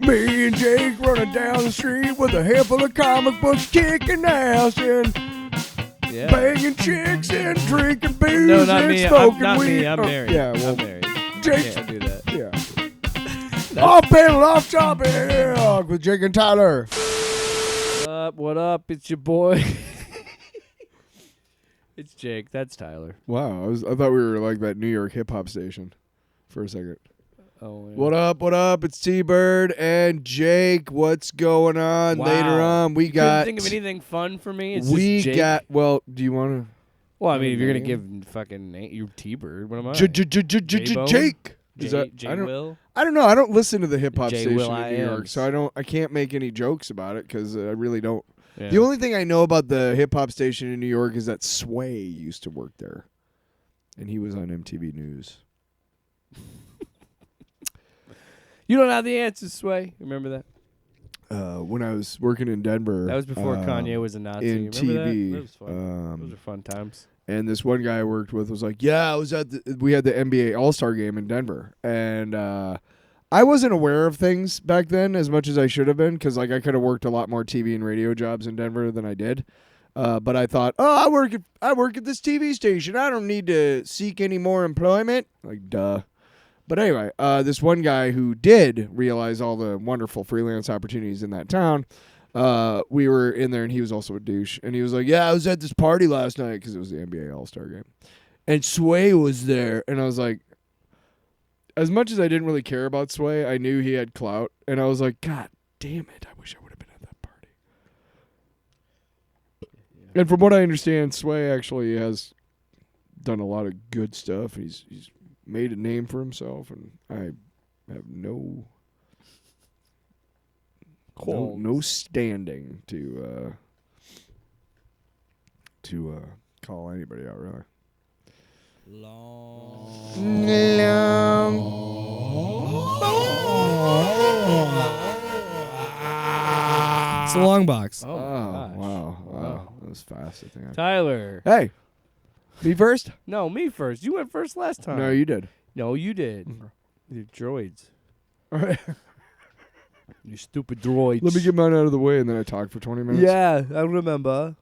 Me and Jake running down the street with a handful of comic books, kicking ass and banging chicks and drinking booze No, not and me. smoking weed. Me. I'm married. Yeah, well, I'm married. Jake's Can't do that. Yeah. Off panel, off topic with Jake and Tyler. What up? It's your boy. It's Jake. That's Tyler. Wow, I thought we were like that New York hip hop station for a second. Oh, yeah. What up? What up? It's T-Bird and Jake. What's going on? Wow. Later on, we got. Couldn't think of anything fun for me. It's just Jake. got. Well, do you want to? Well, I mean, if you're gonna give fucking you T-Bird, what am I? J-Bone? Jake. Will? I don't know. I don't listen to the hip hop J. station Will in New York, so I can't make any jokes about it because I really don't. Yeah. The only thing I know about the hip hop station in New York is that Sway used to work there, and he was on MTV News. You don't have the answers, Sway. Remember that? When I was working in Denver, That was before Kanye was a Nazi. in Remember TV. That was fun. Those are fun times. And this one guy I worked with was like, "Yeah, I was we had the NBA All-Star game in Denver, and I wasn't aware of things back then as much as I should have been because like I could have worked a lot more TV and radio jobs in Denver than I did. But I thought, I work at this TV station. I don't need to seek any more employment. Like, duh." But anyway, this one guy who did realize all the wonderful freelance opportunities in that town, we were in there, and he was also a douche. And he was like, "Yeah, I was at this party last night," because it was the NBA All-Star game. And Sway was there. And I was like, as much as I didn't really care about Sway, I knew he had clout. And I was like, God damn it, I wish I would have been at that party. Yeah. And from what I understand, Sway actually has done a lot of good stuff. He's made a name for himself, and I have no standing to call anybody out, really. It's a long box. Oh, Wow. That was fast, I think. Tyler. Hey, me first? No, me first. You went first last time. No, you did. No, you did. You droids. All right. You stupid droids. Let me get mine out of the way, and then I talk for 20 minutes. Yeah, I remember.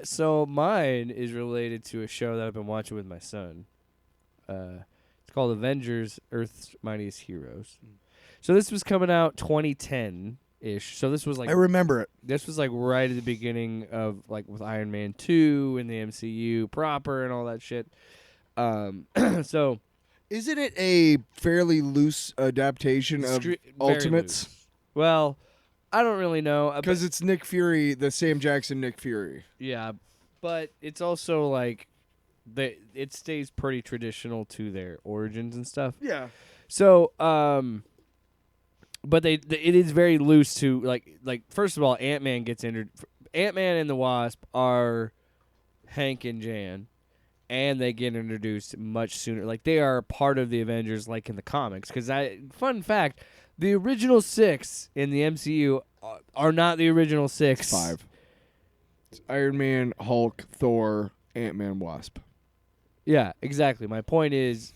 So mine is related to a show that I've been watching with my son. It's called Avengers: Earth's Mightiest Heroes. So this was coming out 2010-ish. So this was like I remember it. This was like right at the beginning of like with Iron Man 2 and the MCU proper and all that shit. So isn't it a fairly loose adaptation of Ultimates? Loose. Well, I don't really know because it's Nick Fury, the Sam Jackson Nick Fury. Yeah, but it's also like it stays pretty traditional to their origins and stuff. Yeah. So, but it is very loose to like first of all, Ant-Man gets entered. Ant-Man and the Wasp are Hank and Jan, and they get introduced much sooner. Like they are part of the Avengers, like in the comics. Because fun fact, the original 6 in the MCU are not the original 6. It's 5. It's Iron Man, Hulk, Thor, Ant-Man, Wasp. Yeah, exactly. My point is,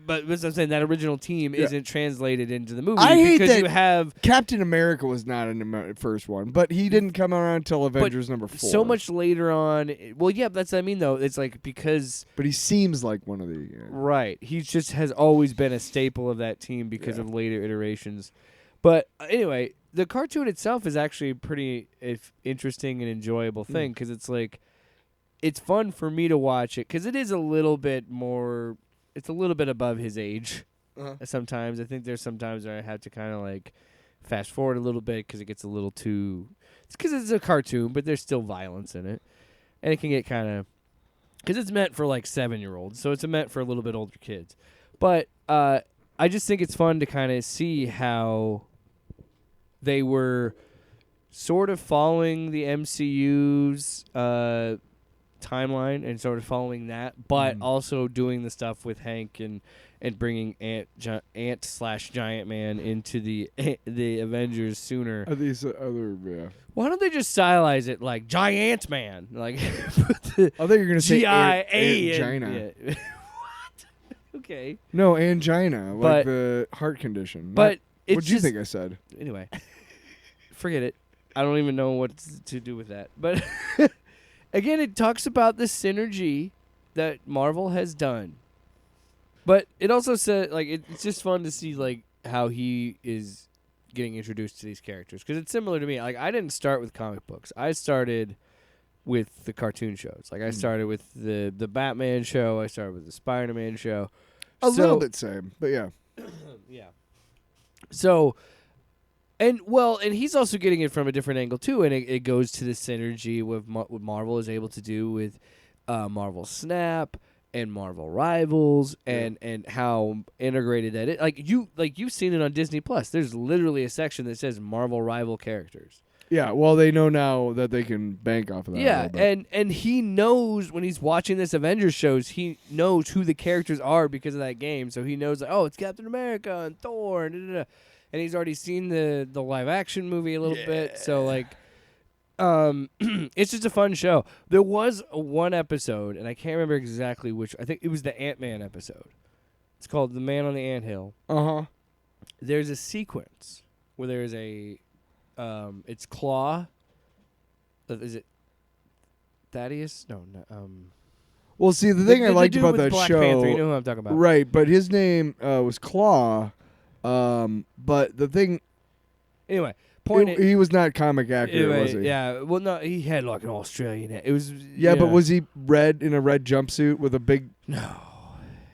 but what I'm saying, that original team isn't translated into the movie. I hate because that you have Captain America was not in the first one, but he didn't come around until Avengers number 4. So much later on. Well, yeah, that's what I mean, though. It's like because... But he seems like one of the... Right. He just has always been a staple of that team because of later iterations. But anyway, the cartoon itself is actually a pretty interesting and enjoyable thing because it's like... It's fun for me to watch it because it is a little bit more... It's a little bit above his age sometimes. I think there's sometimes where I have to kind of like fast forward a little bit because it gets a little too... It's because it's a cartoon, but there's still violence in it. And it can get kind of... Because it's meant for like 7-year-olds, so it's meant for a little bit older kids. But I just think it's fun to kind of see how they were sort of following the MCU's... timeline and sort of following that, but also doing the stuff with Hank and bringing Ant/Giant Man into the Avengers sooner. Are these other? Yeah. Why don't they just stylize it like Giant Man? Like I thought you were gonna say angina. What? Okay. No, angina, like the heart condition. But What'd you think I said? Anyway, forget it. I don't even know what to do with that. But again, it talks about the synergy that Marvel has done. But it also said, like, it's just fun to see, like, how he is getting introduced to these characters. Because it's similar to me. Like, I didn't start with comic books. I started with the cartoon shows. Like, I started with the Batman show. I started with the Spider-Man show. A little bit same, but yeah. Yeah. So, and he's also getting it from a different angle, too. And it goes to the synergy with what Marvel is able to do with Marvel Snap and Marvel Rivals, and how integrated that is. You've seen it on Disney Plus. There's literally a section that says Marvel Rival characters. Yeah, well, they know now that they can bank off of that. Yeah, and he knows when he's watching this Avengers shows, he knows who the characters are because of that game. So he knows, like, oh, it's Captain America and Thor, and he's already seen the live action movie a little bit. So like, it's just a fun show. There was one episode, and I can't remember exactly which. I think it was the Ant-Man episode. It's called The Man on the Anthill. There's a sequence where there's a it's Claw. Is it Thaddeus? No. Well, see, the thing I liked dude about with that Black show, Panther, you know who I'm talking about, right? But his name was Claw. But the thing, anyway, he was not comic accurate, anyway, was he? yeah. Well, no, he had like an Australian. It was but was he red in a red jumpsuit with a big? No.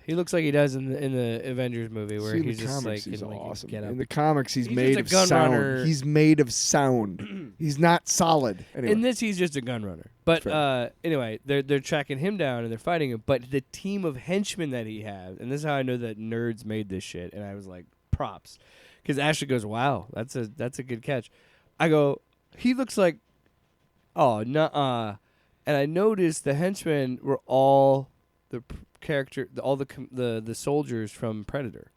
He looks like he does in the Avengers movie, where he's just like, he's awesome. Get up. In the comics, he's He's made just of a gun sound. runner. He's made of sound. He's not solid. Anyway. In this, he's just a gun runner. But anyway, they're tracking him down and they're fighting him. But the team of henchmen that he has, and this is how I know that nerds made this shit. And I was like, props, because Ashley goes, "Wow, that's a good catch." I go, he looks like, oh, nuh-uh. And I noticed the henchmen were all the character, all the soldiers from Predator.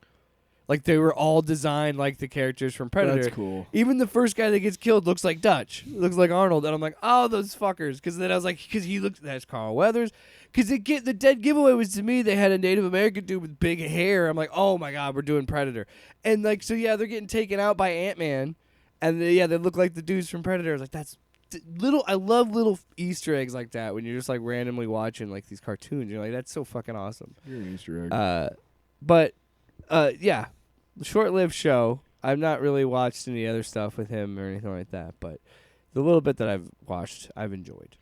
Like, they were all designed like the characters from Predator. That's cool. Even the first guy that gets killed looks like Dutch. Looks like Arnold. And I'm like, oh, those fuckers. Because then I was like, because he looked, that's Carl Weathers. Because the dead giveaway was, to me, they had a Native American dude with big hair. I'm like, oh my God, we're doing Predator. And like, so yeah, they're getting taken out by Ant-Man. And they look like the dudes from Predator. I was like, that's I love little Easter eggs like that when you're just like randomly watching like these cartoons. You're like, that's so fucking awesome. You're an Easter egg. But yeah, short-lived show. I've not really watched any other stuff with him or anything like that, but the little bit that I've watched, I've enjoyed.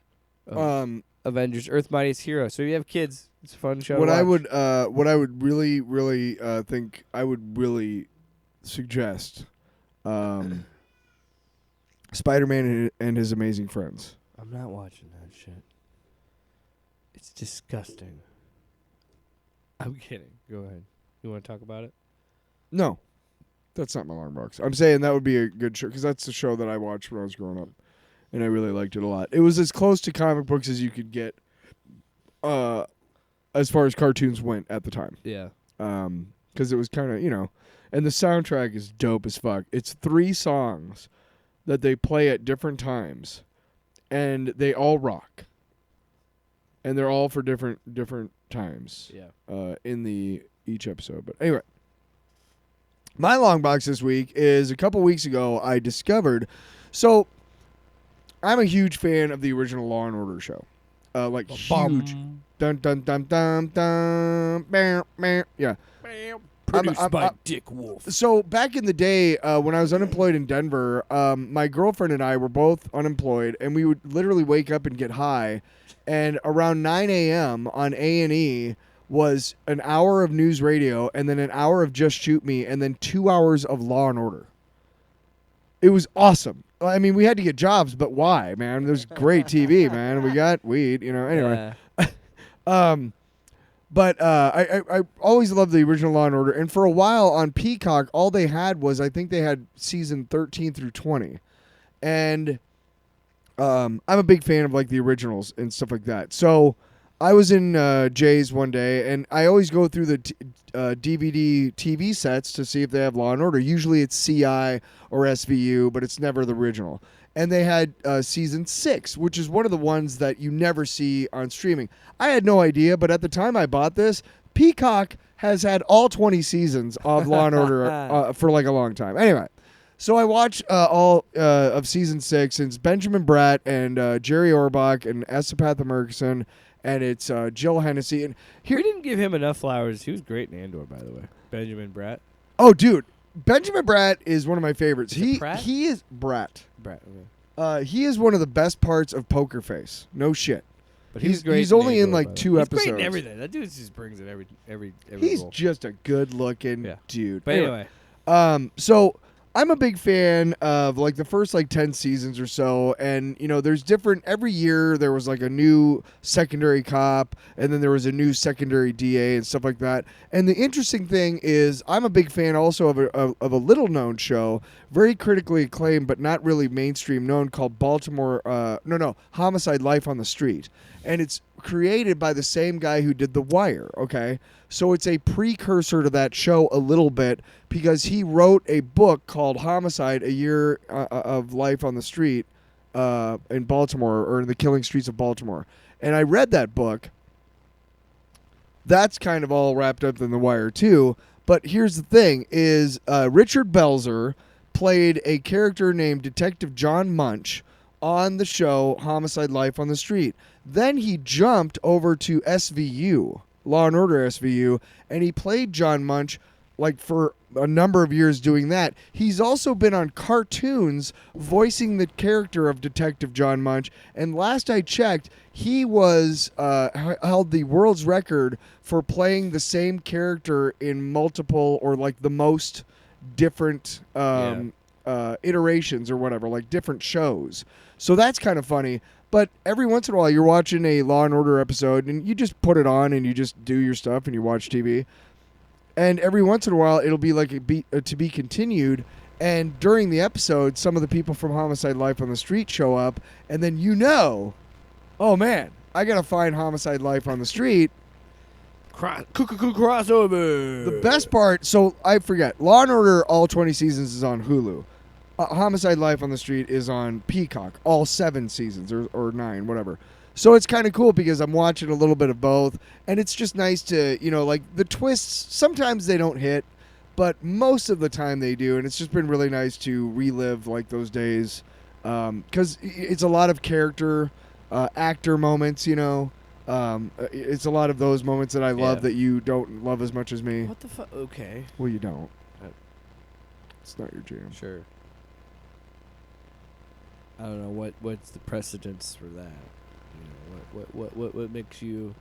Avengers: Earth's Mightiest Hero. So if you have kids, it's a fun show. What to I watch. would really think I would really suggest, Spider-Man and His Amazing Friends. I'm not watching that shit. It's disgusting. I'm kidding. Go ahead. You want to talk about it? No, that's not my long box. I'm saying that would be a good show because that's the show that I watched when I was growing up, and I really liked it a lot. It was as close to comic books as you could get, as far as cartoons went at the time. Yeah. Because it was kind of, and the soundtrack is dope as fuck. It's 3 songs that they play at different times, and they all rock. And they're all for different times. Yeah. In each episode. But anyway, my long box this week is a couple weeks ago I discovered. So I'm a huge fan of the original Law and Order show. Huge. Dun dun dun dun dun. Bam, bam. Yeah. Produced by Dick Wolf. So back in the day, when I was unemployed in Denver, my girlfriend and I were both unemployed, and we would literally wake up and get high. And around 9 a.m. on A&E was an hour of news radio, and then an hour of Just Shoot Me, and then 2 hours of Law and Order. It was awesome. I mean, we had to get jobs, but why, man? It was great TV, man. We got weed, Anyway. Yeah. But I always loved the original Law and Order, and for a while on Peacock, all they had was, I think they had season 13 through 20, and I'm a big fan of like the originals and stuff like that. So I was in Jay's one day, and I always go through the DVD TV sets to see if they have Law and Order. Usually it's CI or SVU, but it's never the original. And they had season 6, which is one of the ones that you never see on streaming. I had no idea, but at the time I bought this, Peacock has had all 20 seasons of Law and Order for like a long time. Anyway, so I watched all of season 6, and it's Benjamin Bratt and Jerry Orbach and Estapatha Murkison, and it's Jill Hennessy. And here, We didn't give him enough flowers. He was great in Andor, by the way. Benjamin Bratt. oh, dude, Benjamin Bratt is one of my favorites. Is it Pratt? He is Bratt. Bratt. Okay. He is one of the best parts of Poker Face. No shit. But He's great only in Andor, like by the 2 way. episodes. He's great in everything. That dude just brings it every He's role. just a good-looking Yeah. dude. But anyway, So I'm a big fan of like the first like 10 seasons or so, and you know there's different every year. There was like a new secondary cop, and then there was a new secondary DA and stuff like that. And the interesting thing is I'm a big fan also of a little known show, very critically acclaimed but not really mainstream known, called Homicide: Life on the Street. And it's created by the same guy who did The Wire, okay? So it's a precursor to that show a little bit, because he wrote a book called Homicide: A Year of Life on the Street in Baltimore, or in the killing streets of Baltimore. And I read that book. That's kind of all wrapped up in The Wire too. But here's the thing, is Richard Belzer played a character named Detective John Munch on the show Homicide: Life on the Street. Then he jumped over to SVU, Law and Order SVU, and he played John Munch like for a number of years doing that. He's also been on cartoons voicing the character of Detective John Munch, and last I checked, he was held the world's record for playing the same character in multiple, or like the most different iterations or whatever, like different shows. So that's kind of funny. But every once in a while, you're watching a Law and Order episode, and you just put it on, and you just do your stuff, and you watch TV. And every once in a while, it'll be like to be continued. And during the episode, some of the people from Homicide: Life on the Street show up, and then oh man, I gotta find Homicide: Life on the Street. Crossover. The best part, so I forget, Law and Order all 20 seasons is on Hulu. Homicide: Life on the Street is on Peacock, all 7 seasons, or 9, whatever. So it's kind of cool because I'm watching a little bit of both, and it's just nice to, like the twists, sometimes they don't hit, but most of the time they do, and it's just been really nice to relive like those days, because it's a lot of character, actor moments, it's a lot of those moments that I love that you don't love as much as me. What the fuck? Okay. Well, you don't. It's not your jam. Sure. I don't know what's the precedence for that. What makes you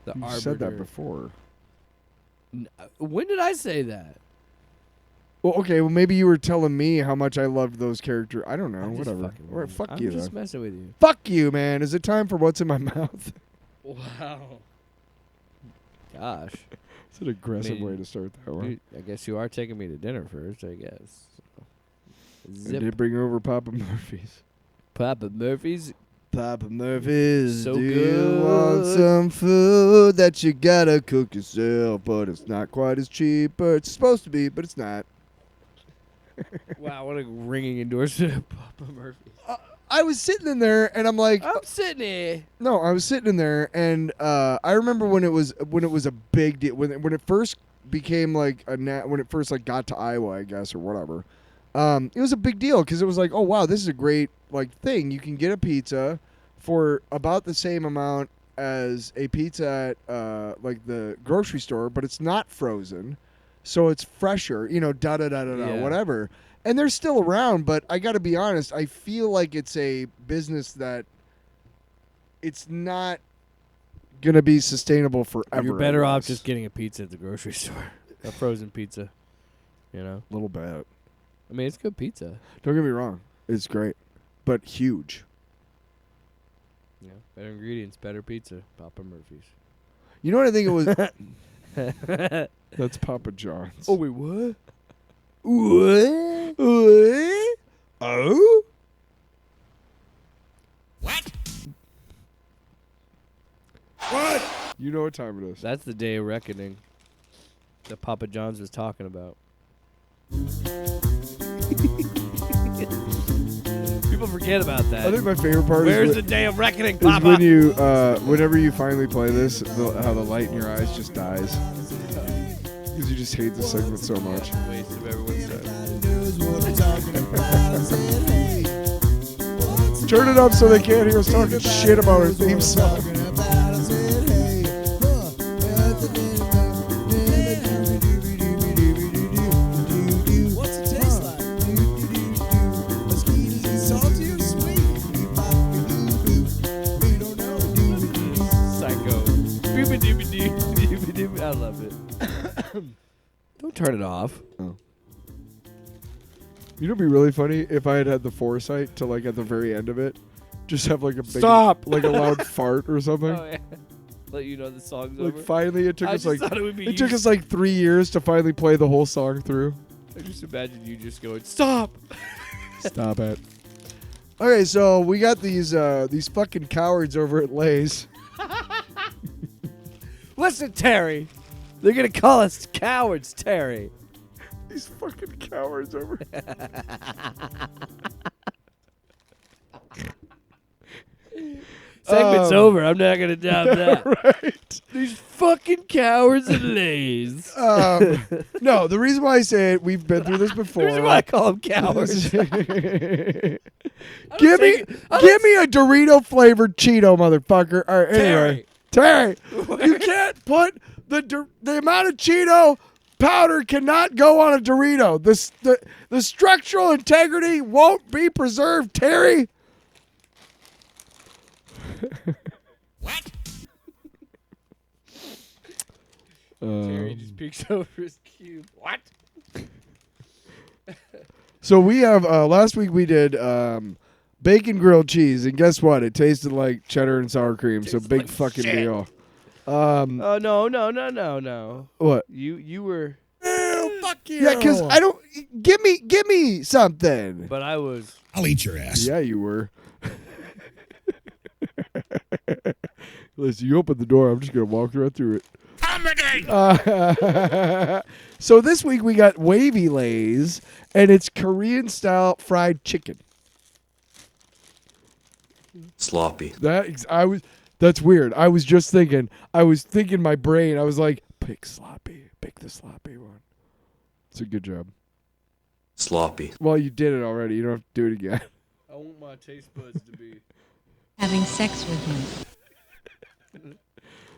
the You arbiter? said that before. When did I say that? Well, okay. Well, maybe you were telling me how much I loved those characters. I don't know. I'm just Whatever. fucking Or with you. fuck I'm you. just Then. messing with you. Fuck you, man. Is it time for what's in my mouth? Wow. Gosh. It's an aggressive I mean, way to start that one. Dude, I guess you are taking me to dinner first, I guess. I Zip. did bring over Papa Murphy's. Papa Murphy's. Papa Murphy's, So do you good. want some food that you gotta cook yourself? But it's not quite as cheap. Or it's supposed to be, but it's not. Wow, what a ringing endorsement of Papa Murphy's. I was sitting in there, and I'm like, I'm sitting here. no, I was sitting in there, and I remember when it was a big deal, when it first became like when it first like got to Iowa, I guess, or whatever. It was a big deal because it was like, oh wow, this is a great like thing. You can get a pizza for about the same amount as a pizza at like the grocery store, but it's not frozen, so it's fresher. Yeah. Whatever. And they're still around, but I got to be honest, I feel like it's a business that it's not going to be sustainable forever. You're better I off guess. just getting a pizza at the grocery store. A frozen pizza. A little bit. I mean, it's good pizza. Don't get me wrong. It's great, but huge. Yeah. Better ingredients, better pizza. Papa Murphy's. You know what I think it was? That's Papa John's. Oh, wait, what? What? What? Oh? What? You know what time it is. That's the day of reckoning that Papa John's was talking about. People forget about that. I think my favorite part Where's is the day of reckoning, is Papa? when you, whenever you finally play this, how the light in your eyes just dies. you just hate the segment so much. Waste of everyone's time. Turn it up so they can't hear us talking shit about our theme song. What's it taste like? Salty or sweet? We don't know. Psycho. I love it. Don't turn it off. Oh. You know, it'd be really funny if I had the foresight to, like, at the very end of it, just have like a big, Stop! like a loud fart or something. Oh, yeah. Let you know the song's Like over. finally, it took I us just like thought it would be it took us like 3 years to finally play the whole song through. I just imagine you just going, stop! Stop it. Okay, so we got these fucking cowards over at Lay's. Listen, Terry. They're going to call us cowards, Terry. These fucking cowards over. Segment's over. I'm not going to doubt that. Right. These fucking cowards and lays. No, the reason why I say it, we've been through this before. Here's why I call them cowards. give me a Dorito flavored Cheeto, motherfucker. All right, anyway, Terry, you can't put the amount of Cheeto powder cannot go on a Dorito. The structural integrity won't be preserved, Terry. What? Terry just peeks over his cube. What? So we have last week we did bacon grilled cheese, and guess what? It tasted like cheddar and sour cream. So big like fucking shit. deal. Oh no. What? You were, Fuck you. Yeah, because I don't give me something. but I was. I'll eat your ass. Yeah, you were. Listen, you open the door. I'm just gonna walk right through it. So this week we got Wavy Lays, and it's Korean style fried chicken. Sloppy. That's weird. I was thinking in my brain. I was like, pick the sloppy one. It's a good job. Sloppy. Well, you did it already. You don't have to do it again. I want my taste buds to be. Having sex with him.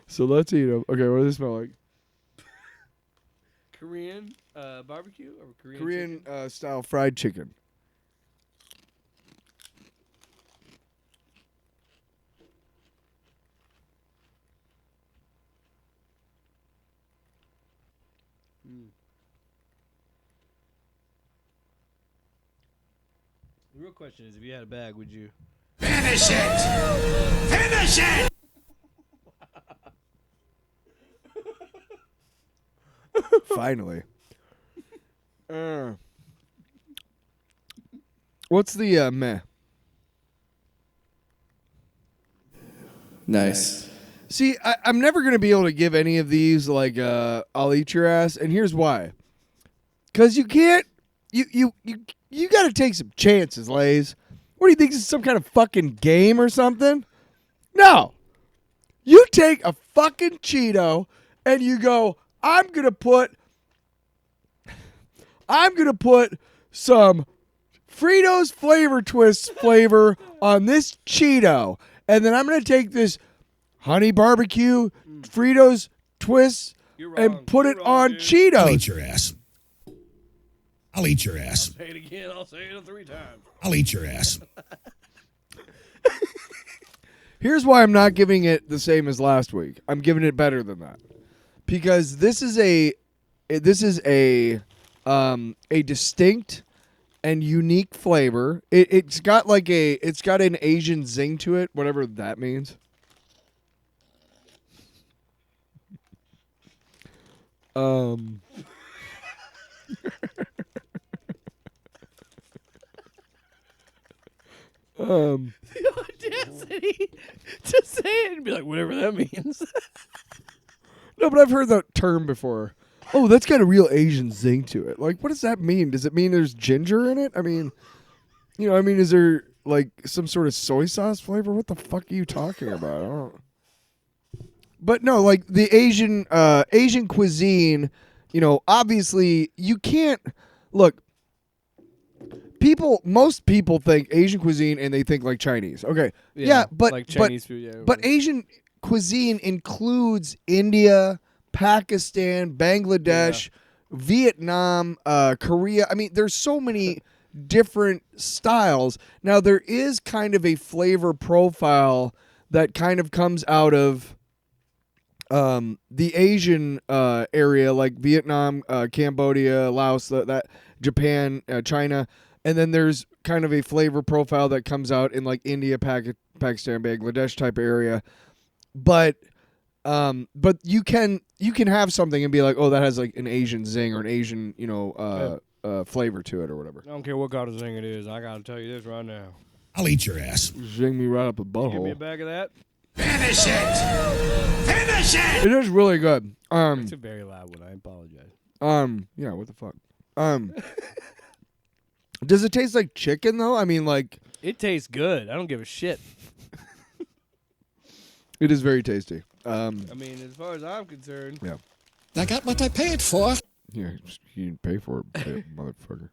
So let's eat them. Okay, what does it smell like? Korean barbecue or Korean? Korean chicken? style fried chicken. The real question is, if you had a bag, would you? Finish it! Finish it! Finally. What's the meh? Nice. See, I'm never going to be able to give any of these like I'll eat your ass, and here's why. Because you can't, you got to take some chances, Lays. What do you think, this is some kind of fucking game or something? No. You take a fucking Cheeto and you go, I'm going to put some Fritos Flavor Twists flavor on this Cheeto. And then I'm going to take this honey barbecue Fritos Twists and put it on I'll Cheetos. eat your ass. I'll eat your ass. Say it again. I'll say it 3 times. I'll eat your ass. Here's why I'm not giving it the same as last week. I'm giving it better than that. Because this is a distinct and unique flavor. It's got an Asian zing to it, whatever that means. The audacity to say it and be like, whatever that means. No, but I've heard that term before. Oh, that's got a real Asian zing to it. Like, what does that mean? Does it mean there's ginger in it? I mean, is there like some sort of soy sauce flavor? What the fuck are you talking about? I don't. But no, like the Asian cuisine obviously you can't look. Most people think Asian cuisine and they think like Chinese. Okay, yeah, but like Chinese food. Yeah, but Asian cuisine includes India, Pakistan, Bangladesh, Vietnam, Korea. I mean, there's so many different styles. Now there is kind of a flavor profile that kind of comes out of the Asian area, like Vietnam, Cambodia, Laos, that Japan, China, and then there's kind of a flavor profile that comes out in like India, Pakistan, Bangladesh type area. But you can have something and be like, oh, that has like an Asian zing or an Asian flavor to it or whatever. I don't care what kind of thing it is. I gotta tell you this right now. I'll eat your ass. Zing me right up the Give me a butthole. bag of that. Finish it! Finish it! It is really good. It's a very loud one. I apologize. Yeah, what the fuck? Does it taste like chicken though? I mean, like It tastes good. I don't give a shit. it is very tasty. I mean, as far as I'm concerned. Yeah. I got what I paid for. Yeah, you didn't pay for it, motherfucker.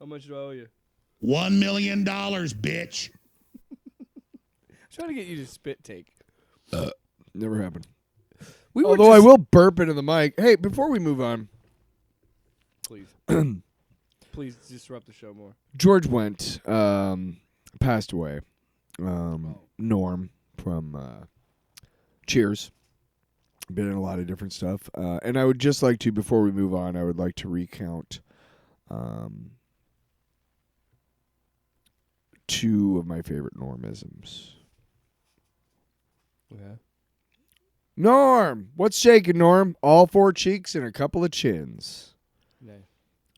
How much do I owe you? $1 million, bitch. Trying to get you to spit take. Never happened. We were Although I will burp into the mic. Hey, before we move on, Please. Please disrupt the show more. George Wendt passed away. Norm from Cheers. Been in a lot of different stuff. And I would just like to, before we move on, I would like to recount two of my favorite Normisms. Yeah. Norm! What's shaking, Norm? All four cheeks and a couple of chins. No.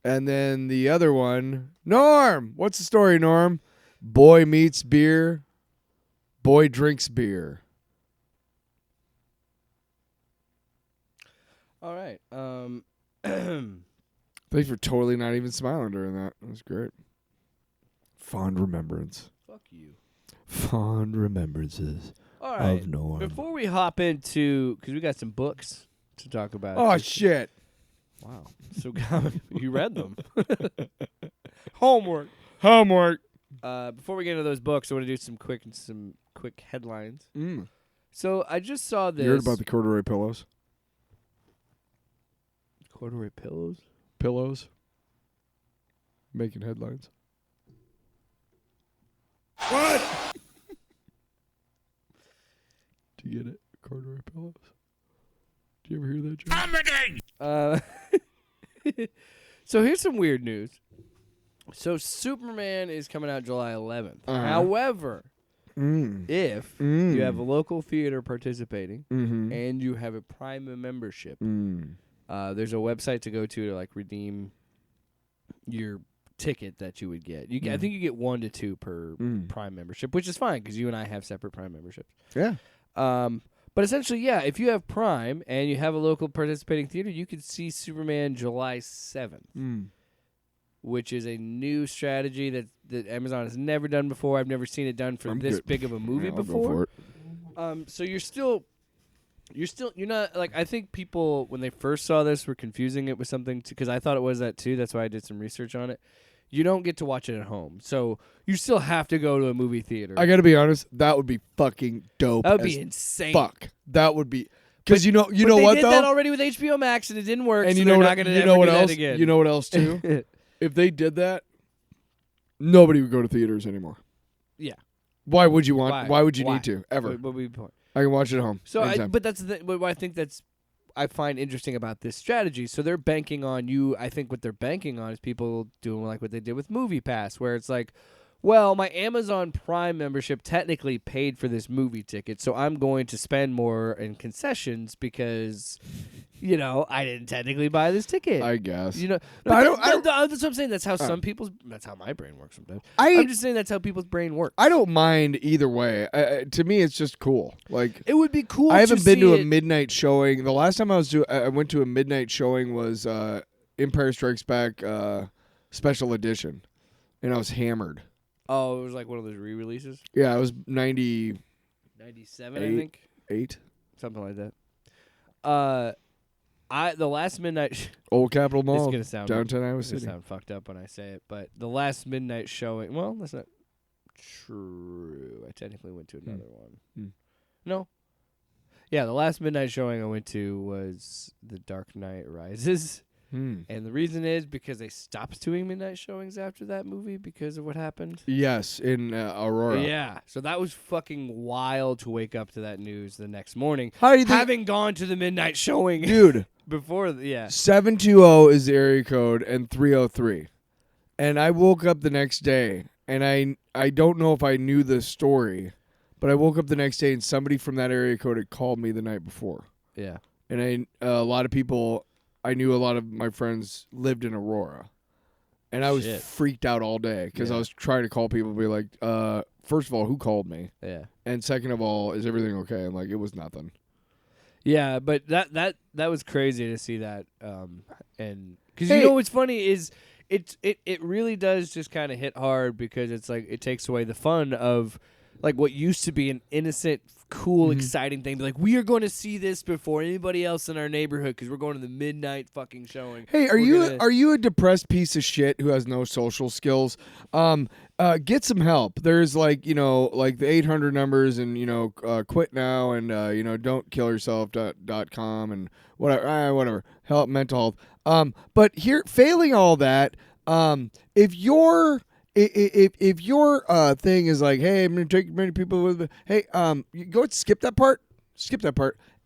And then the other one, Norm! What's the story, Norm? Boy meets beer. Boy drinks beer. All right. Thanks for totally not even smiling during that. That was great. Fond remembrance. Fuck you. Fond remembrances All right. of Norm. Before we hop into, because we got some books to talk about. Oh, shit. Wow. So you read them. Homework. Homework. Before we get into those books, I want to do some quick headlines. So I just saw this. You heard about the corduroy pillows? corduroy pillows? Pillows? Making headlines. What? Do you get it? Corduroy pillows? Do you ever hear that joke? Vomiting! So here's some weird news. So Superman is coming out July 11th. Uh-huh. However, if you have a local theater participating Mm-hmm. and you have a Prime membership, Mm. there's a website to go to like redeem your ticket that you would get. You get, I think you get 1 to 2 per Prime membership, which is fine because you and I have separate Prime memberships. Yeah. But essentially, yeah, if you have Prime and you have a local participating theater, you can see Superman July 7th, which is a new strategy that Amazon has never done before. I've never seen it done for this big of a movie Yeah, I'll before. Go for it. So you're not like, I think people when they first saw this were confusing it with something because I thought it was that too. That's why I did some research on it. You don't get to watch it at home, so you still have to go to a movie theater. I gotta be honest, that would be fucking dope. That would as be insane. Fuck, that would be because you know But what they did though, that already with HBO Max and it didn't work. and so you they're know not what gonna you ever know what do else that again. you know what else too. If they did that, nobody would go to theaters anymore. Yeah. Why would you want? Why would you Why? need to ever? What would be the point? I can watch it at home. So, anytime. but that's what I think I find interesting about this strategy. So they're banking on you. I think what they're banking on is people doing like what they did with Movie Pass, where it's like, well, my Amazon Prime membership technically paid for this movie ticket, so I'm going to spend more in concessions because, I didn't technically buy this ticket. I guess. But I don't- that's what I'm saying. That's how that's how my brain works sometimes. I- I'm just saying that's how people's brain works. I don't mind either way. To me, it's just cool. Like It would be cool. I haven't been to a it. midnight showing. The last time I went to a midnight showing was Empire Strikes Back special edition, and I was hammered. Oh, it was like one of those re-releases. Yeah, I was 98. 97, I think. Something like that. The last midnight. Old Capitol This is Mall, gonna sound downtown Iowa It's gonna City. sound fucked up when I say it, but the last midnight showing. Well, that's not true. I technically went to another one. Hmm. No. Yeah, the last midnight showing I went to was The Dark Knight Rises. And the reason is because they stopped doing midnight showings after that movie because of what happened. Yes, in Aurora. Yeah, so that was fucking wild to wake up to that news the next morning. How do you think, Having gone to the midnight showing, dude? before, yeah. 720 is the area code and 303. And I woke up the next day, and I don't know if I knew the story, but I woke up the next day and somebody from that area code had called me the night before. Yeah. And a lot of people, I knew a lot of my friends lived in Aurora. And I was Shit. freaked out all day because I was trying to call people and be like, first of all, who called me? Yeah. And second of all, is everything okay? I'm like, it was nothing. Yeah, but that was crazy to see that. And because Hey. you know what's funny is it really does just kind of hit hard because it's like it takes away the fun of like what used to be an innocent, cool, exciting thing. Be like, we are going to see this before anybody else in our neighborhood because we're going to the midnight fucking showing. Hey, We're are you a depressed piece of shit who has no social skills? Get some help. There's like the 800 numbers and quit now and don't kill yourself.com and whatever help mental health. But here failing all that, if your thing is like, hey, I'm gonna take many people with me. Hey, you go skip that part,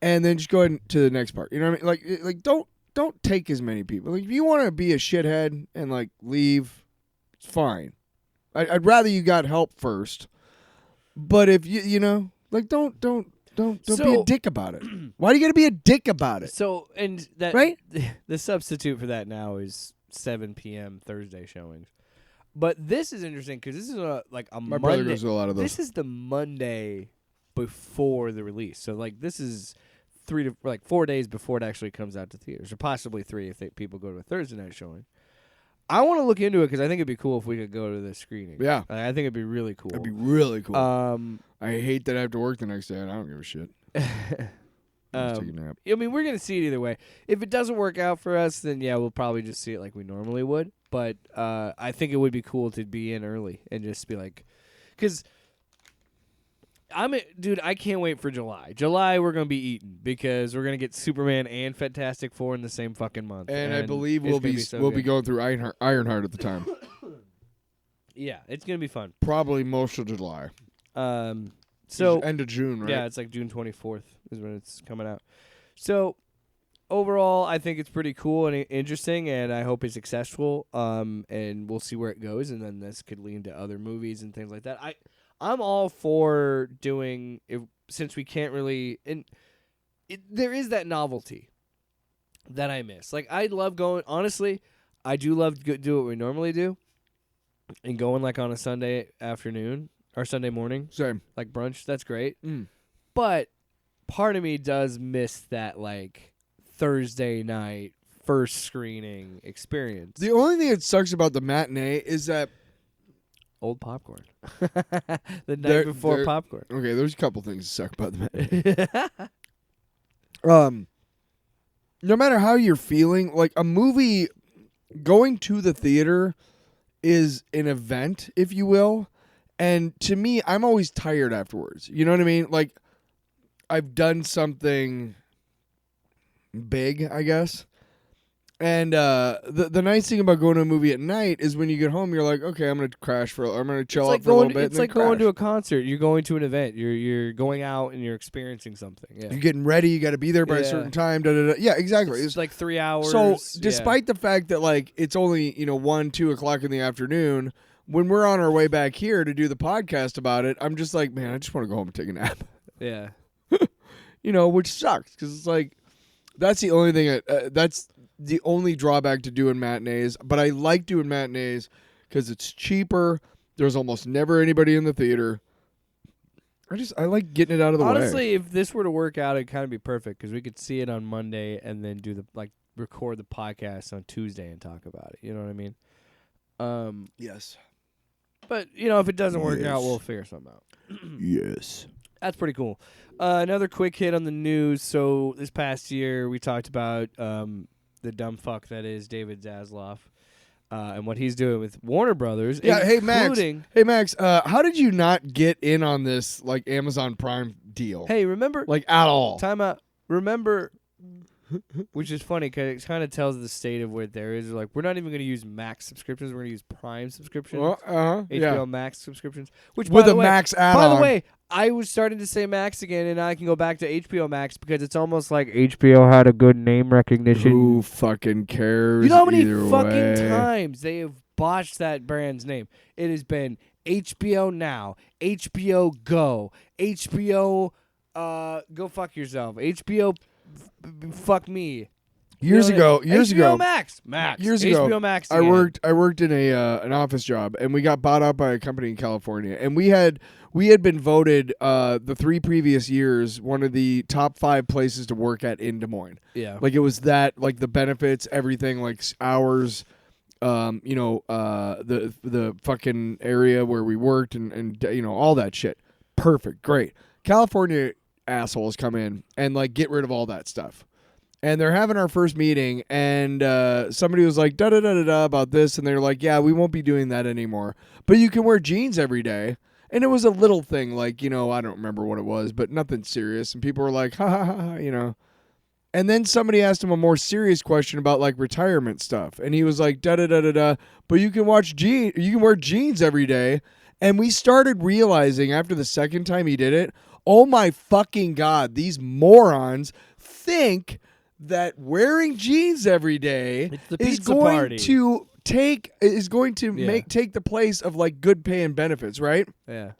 and then just go ahead to the next part. You know what I mean? Like don't take as many people. Like if you want to be a shithead and like leave, it's fine. I'd rather you got help first. But if don't be a So- dick about it. Why do you got to be a dick about it? So and that Right? the substitute for that now is 7 p.m. Thursday showings. But this is interesting because this is a My brother Monday. goes to a lot of those. This is the Monday before the release, so like this is 4 days before it actually comes out to theaters, or possibly 3 if people go to a Thursday night showing. I want to look into it because I think it'd be cool if we could go to the screening. Yeah. I think it'd be really cool. That'd be really cool. Um, I hate that I have to work the next day, and I don't give a shit. Just take a nap. I mean, we're gonna see it either way. If it doesn't work out for us, then yeah, we'll probably just see it like we normally would. But I think it would be cool to be in early and just be like, because dude, I can't wait for July. July, we're gonna be eating because we're gonna get Superman and Fantastic Four in the same fucking month. And I believe it's we'll gonna be so we'll be good. going through Ironheart at the time. Yeah, it's gonna be fun. Probably most of July. So It's end of June, right? yeah, it's like June 24th is when it's coming out. So overall, I think it's pretty cool and interesting, and I hope it's successful. And we'll see where it goes, and then this could lead to other movies and things like that. I'm all for doing since we can't really there is that novelty that I miss. Like I love going. Honestly, I do love to do what we normally do, and going like on a Sunday afternoon or Sunday morning, Same. like brunch. That's great. Mm. But part of me does miss that like Thursday night first screening experience. The only thing that sucks about the matinee is that Old popcorn. The night before they're- popcorn. okay, there's a couple things that suck about the matinee. No matter how you're feeling, like a movie, going to the theater is an event, if you will. And to me, I'm always tired afterwards. You know what I mean? Like, I've done something big, I guess. And the nice thing about going to a movie at night is when you get home, you're like, okay, I'm gonna I'm gonna chill out for a little bit. It's and then like going to a crash. concert. You're going to an event. You're going out and you're experiencing something. Yeah. You're getting ready. You got to be there by a Yeah. certain time. Da, da, da. Yeah, exactly. It's like 3 hours. So, yeah. despite the fact that like it's only 1, 2 o'clock in the afternoon, when we're on our way back here to do the podcast about it, I'm just like, man, I just want to go home and take a nap. Yeah. Which sucks because it's like that's the only thing. That's the only drawback to doing matinees. But I like doing matinees because it's cheaper. There's almost never anybody in the theater. I like getting it out of the way. Honestly, if this were to work out, it'd kind of be perfect because we could see it on Monday and then do record the podcast on Tuesday and talk about it. You know what I mean? Yes. But if it doesn't work out, Yes. we'll figure something out. Yes. That's pretty cool. Another quick hit on the news. So this past year, we talked about the dumb fuck that is David Zaslav and what he's doing with Warner Brothers. Yeah, hey Max. including- Hey Max, how did you not get in on this like Amazon Prime deal? Hey, remember? Like at all? Time out. Remember, which is funny because it kind of tells the state of where there is. Like, we're not even going to use Max subscriptions. We're going to use Prime subscriptions. HBO Yeah. Max subscriptions. Which, With by a the way, Max add-on. By the way, I was starting to say Max again, and I can go back to HBO Max because it's almost like HBO had a good name recognition. Who fucking cares? You know how many either fucking way? times they have botched that brand's name? It has been HBO Now, HBO Go, HBO Go Fuck Yourself, HBO Fuck Me. Years ago, HBO Max. Years HBO ago, Max. I worked in an office job, and we got bought out by a company in California, and we had been voted the 3 previous years one of the top 5 places to work at in Des Moines. Yeah. Like it was that, like the benefits, everything, like hours, the fucking area where we worked, and all that shit. Perfect, great. California assholes come in and like get rid of all that stuff. And they're having our first meeting, and somebody was like, da-da-da-da-da about this, and they're like, yeah, we won't be doing that anymore. But you can wear jeans every day. And it was a little thing, like, I don't remember what it was, but nothing serious. And people were like, ha, ha, ha, ha, And then somebody asked him a more serious question about, like, retirement stuff. And he was like, da-da-da-da-da, but you can wear jeans every day. And we started realizing after the second time he did it, oh, my fucking God, these morons think that wearing jeans every day It's the is pizza going party. to take the place of like good pay and benefits, right? Yeah.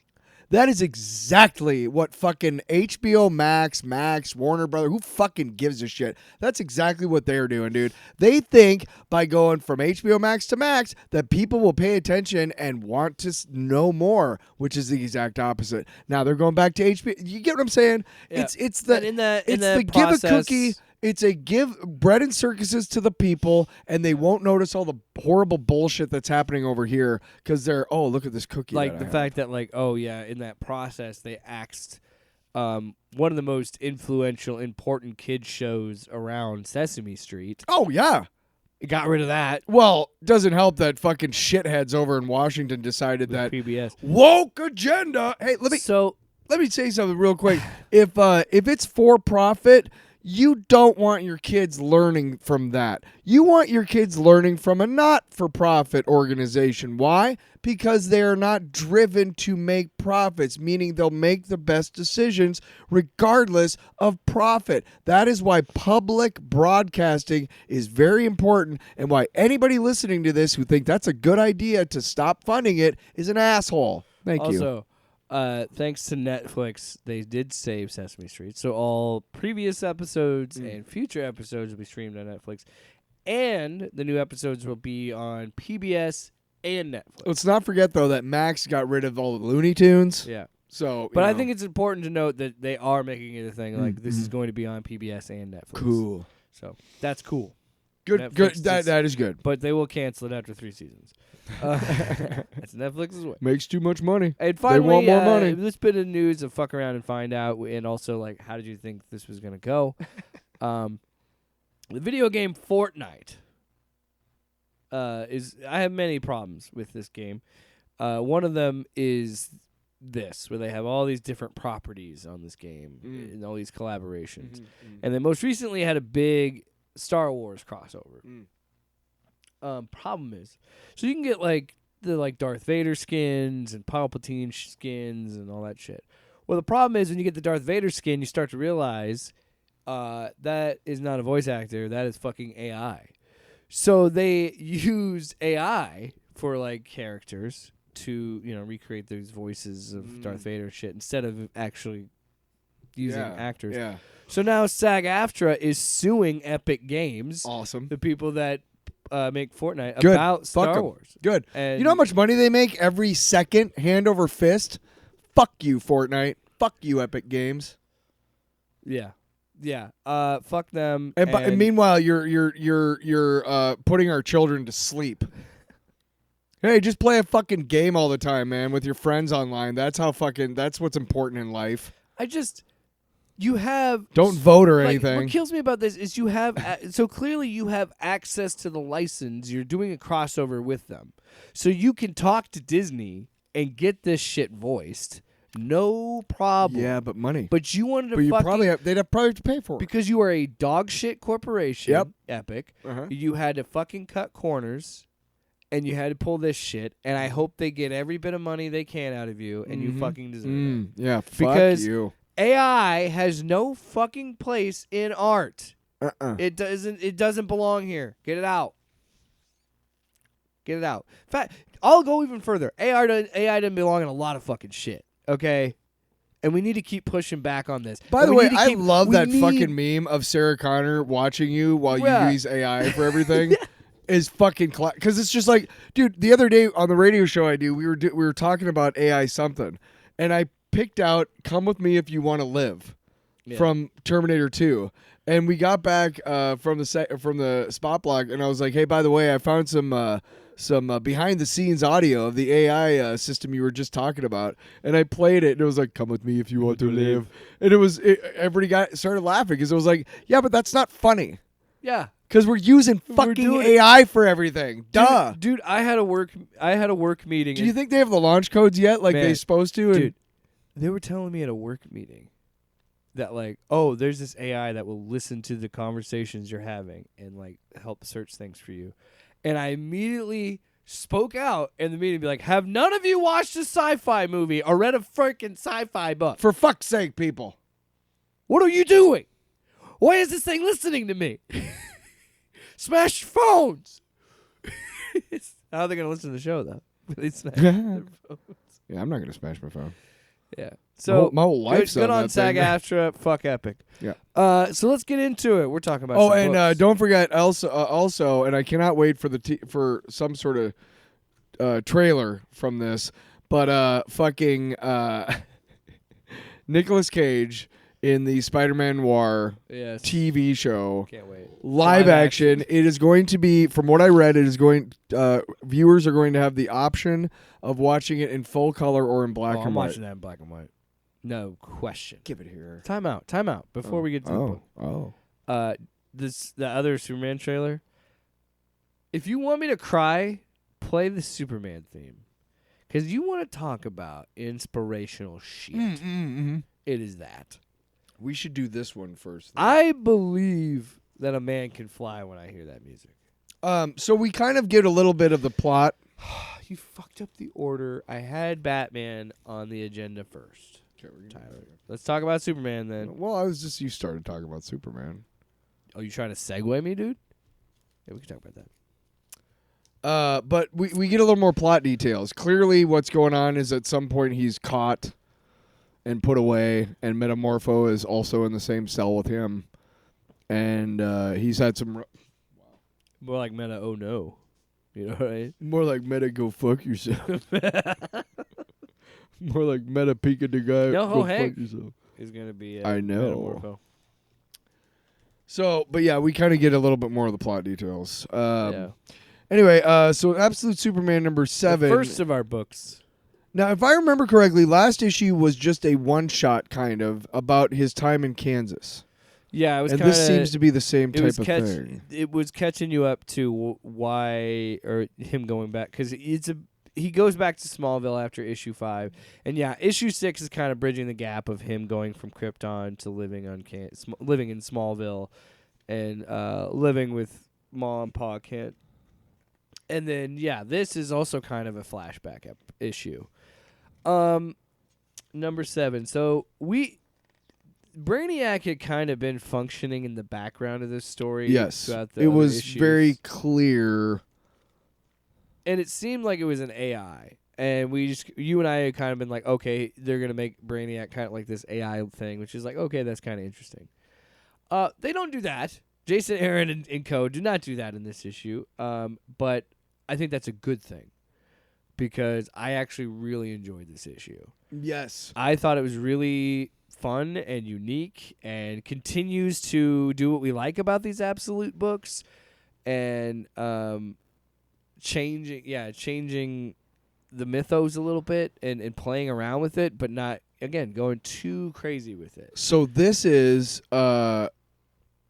That is exactly what fucking HBO Max, Warner Brothers, who fucking gives a shit? That's exactly what they're doing, dude. They think by going from HBO Max to Max that people will pay attention and want to know more, which is the exact opposite. Now they're going back to HBO. You get what I'm saying? Yeah. It's the And in the give a process- cookie. It's a give bread and circuses to the people, and they won't notice all the horrible bullshit that's happening over here because they're, oh, look at this cookie. Like that the I have. fact that, like, oh yeah, in that process they axed one of the most influential, important kids shows around Sesame Street. Oh, yeah. It got rid of that. Well, doesn't help that fucking shitheads over in Washington decided with that PBS. woke agenda. Hey, let me say something real quick. If it's for profit, you don't want your kids learning from that. You want your kids learning from a not-for-profit organization. Why? Because they are not driven to make profits, meaning they'll make the best decisions regardless of profit. That is why public broadcasting is very important, and why anybody listening to this who think that's a good idea to stop funding it is an asshole. Thank you. Also, thanks to Netflix, they did save Sesame Street. So all previous episodes and future episodes will be streamed on Netflix. And the new episodes will be on PBS and Netflix. Let's not forget, though, that Max got rid of all the Looney Tunes. Yeah. So, But I think it's important to note that they are making it a thing. Like, this is going to be on PBS and Netflix. cool. So that's cool. Good. Netflix Good. just- That is good. But they will cancel it after 3 seasons. That's Netflix's way. Makes too much money. And finally, want more money. This bit of news of fuck around and find out, and also like, how did you think this was gonna go? The video game Fortnite is. I have many problems with this game. One of them is this, where they have all these different properties on this game and all these collaborations, and they most recently had a big Star Wars crossover. Problem is, so you can get like the Darth Vader skins and Palpatine skins and all that shit. Well, the problem is when you get the Darth Vader skin, you start to realize that is not a voice actor. That is fucking AI. So they use AI for like characters to recreate those voices of Darth Vader and shit instead of actually using actors. Yeah. So now SAG-AFTRA is suing Epic Games, Awesome. the people that make Fortnite, Good. about Fuck Star 'em. Wars. Good. And You know how much money they make every second, hand over fist? Fuck you, Fortnite. Fuck you, Epic Games. Yeah. Fuck them. And meanwhile, you're putting our children to sleep. Hey, just play a fucking game all the time, man, with your friends online. That's what's important in life. you have Don't vote or like, anything. What kills me about this is you have so clearly you have access to the license. You're doing a crossover with them, so you can talk to Disney and get this shit voiced, no problem. Yeah, but money. But you wanted to But you fucking they'd probably have to pay for it. because you are a dog shit corporation. Yep. Epic. Uh-huh. You had to fucking cut corners, and you had to pull this shit. And I hope they get every bit of money they can out of you, and you fucking deserve it. Yeah, fuck Because you. AI has no fucking place in art. Uh-uh. It doesn't belong here. Get it out. Get it out. In fact, I'll go even further. AI doesn't belong in a lot of fucking shit. Okay? And we need to keep pushing back on this. By And the we way, need to I keep- love we that need- fucking meme of Sarah Connor watching you while Yeah. you use AI for everything. Is fucking because it's just like, dude. The other day on the radio show I do, we were talking about AI something, and I picked out "Come with Me If You Want to Live" from Terminator 2, and we got back from the spot block, and I was like, hey, by the way, I found some behind the scenes audio of the AI system you were just talking about, and I played it, and it was like, "Come with me if you want to live," and everybody started laughing because it was like, yeah, but that's not funny. Yeah. Because we're using fucking doing AI for everything. Duh. Dude, I had a work meeting. Do you think they have the launch codes yet, like Man, they're supposed to? Dude, they were telling me at a work meeting that like, oh, there's this AI that will listen to the conversations you're having and like help search things for you. And I immediately spoke out in the meeting and be like, have none of you watched a sci-fi movie or read a freaking sci-fi book? For fuck's sake, people. What are you doing? Why is this thing listening to me? Smash your phones. How are they going to listen to the show, though? They smash their phones. Yeah, I'm not gonna smash my phone. Yeah. So my whole life's good on on that thing. SAG-AFTRA. Fuck Epic. Yeah. So let's get into it. We're talking about. Oh, some and books. don't forget also, and I cannot wait for for some sort of trailer from this. But fucking Nicolas Cage in the Spider-Man Noir Yes. TV show. Can't wait. Live action. It is going to be, from what I read, viewers are going to have the option of watching it in full color or in black I'm and white. watching that in black and white. No question. Give it here. Time out. Before we get to the book. The other Superman trailer. If you want me to cry, play the Superman theme, because you want to talk about inspirational shit. It is that. We should do this one first. I believe that a man can fly when I hear that music. So we kind of get a little bit of the plot. You fucked up the order. I had Batman on the agenda first. Tyler, let's talk about Superman then. Well, you started talking about Superman. Oh, you trying to segue me, dude? Yeah, we can talk about that. But we get a little more plot details. Clearly, what's going on is at some point he's caught and put away, and Metamorpho is also in the same cell with him. And he's had some... More like meta, oh no. You know what I mean? More like Meta, go fuck yourself. More like Meta, Pika the guy, No, go Hank. fuck yourself. Is going to be I know. Metamorpho. So, but yeah, we kind of get a little bit more of the plot details. Yeah. Anyway, so Absolute Superman number 7. The first of our books. Now, if I remember correctly, last issue was just a one-shot kind of about his time in Kansas. Yeah, it was And kinda, this seems to be the same it type was of thing. It was catching you up to why, or him going back, because he goes back to Smallville after issue 5, and yeah, issue 6 is kind of bridging the gap of him going from Krypton to living living in Smallville, and living with Ma and Pa Kent. And then yeah, this is also kind of a flashback issue. Number 7. So Brainiac had kind of been functioning in the background of this story. Yes, throughout the it other was issues. very clear. And it seemed like it was an AI. And you and I had kind of been like, okay, they're going to make Brainiac kind of like this AI thing, which is like, okay, that's kind of interesting. They don't do that. Jason Aaron and co. do not do that in this issue. But I think that's a good thing, because I actually really enjoyed this issue. Yes. I thought it was really fun and unique, and continues to do what we like about these Absolute books, and changing the mythos a little bit, and playing around with it, but not again, going too crazy with it. So this is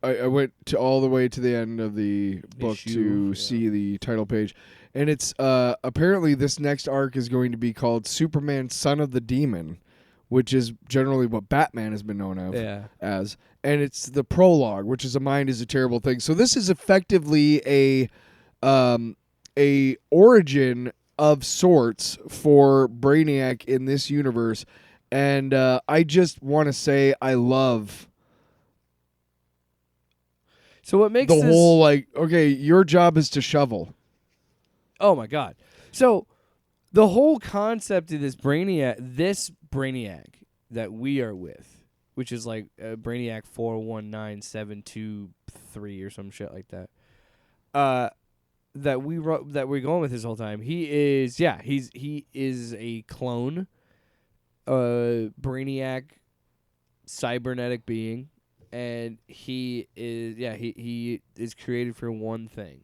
I went to all the way to the end of the book to see the title page, and it's apparently this next arc is going to be called Superman Son of the Demon, which is generally what Batman has been known as, and it's the prologue, which is a mind is a terrible thing. So this is effectively a origin of sorts for Brainiac in this universe, and I just want to say I love. So what makes the this whole like, okay, your job is to shovel. Oh my god! So the whole concept of this Brainiac that we are with, which is like Brainiac 419723 or some shit like that. That we're going with this whole time. He is a clone, Brainiac, cybernetic being. And he is created for one thing,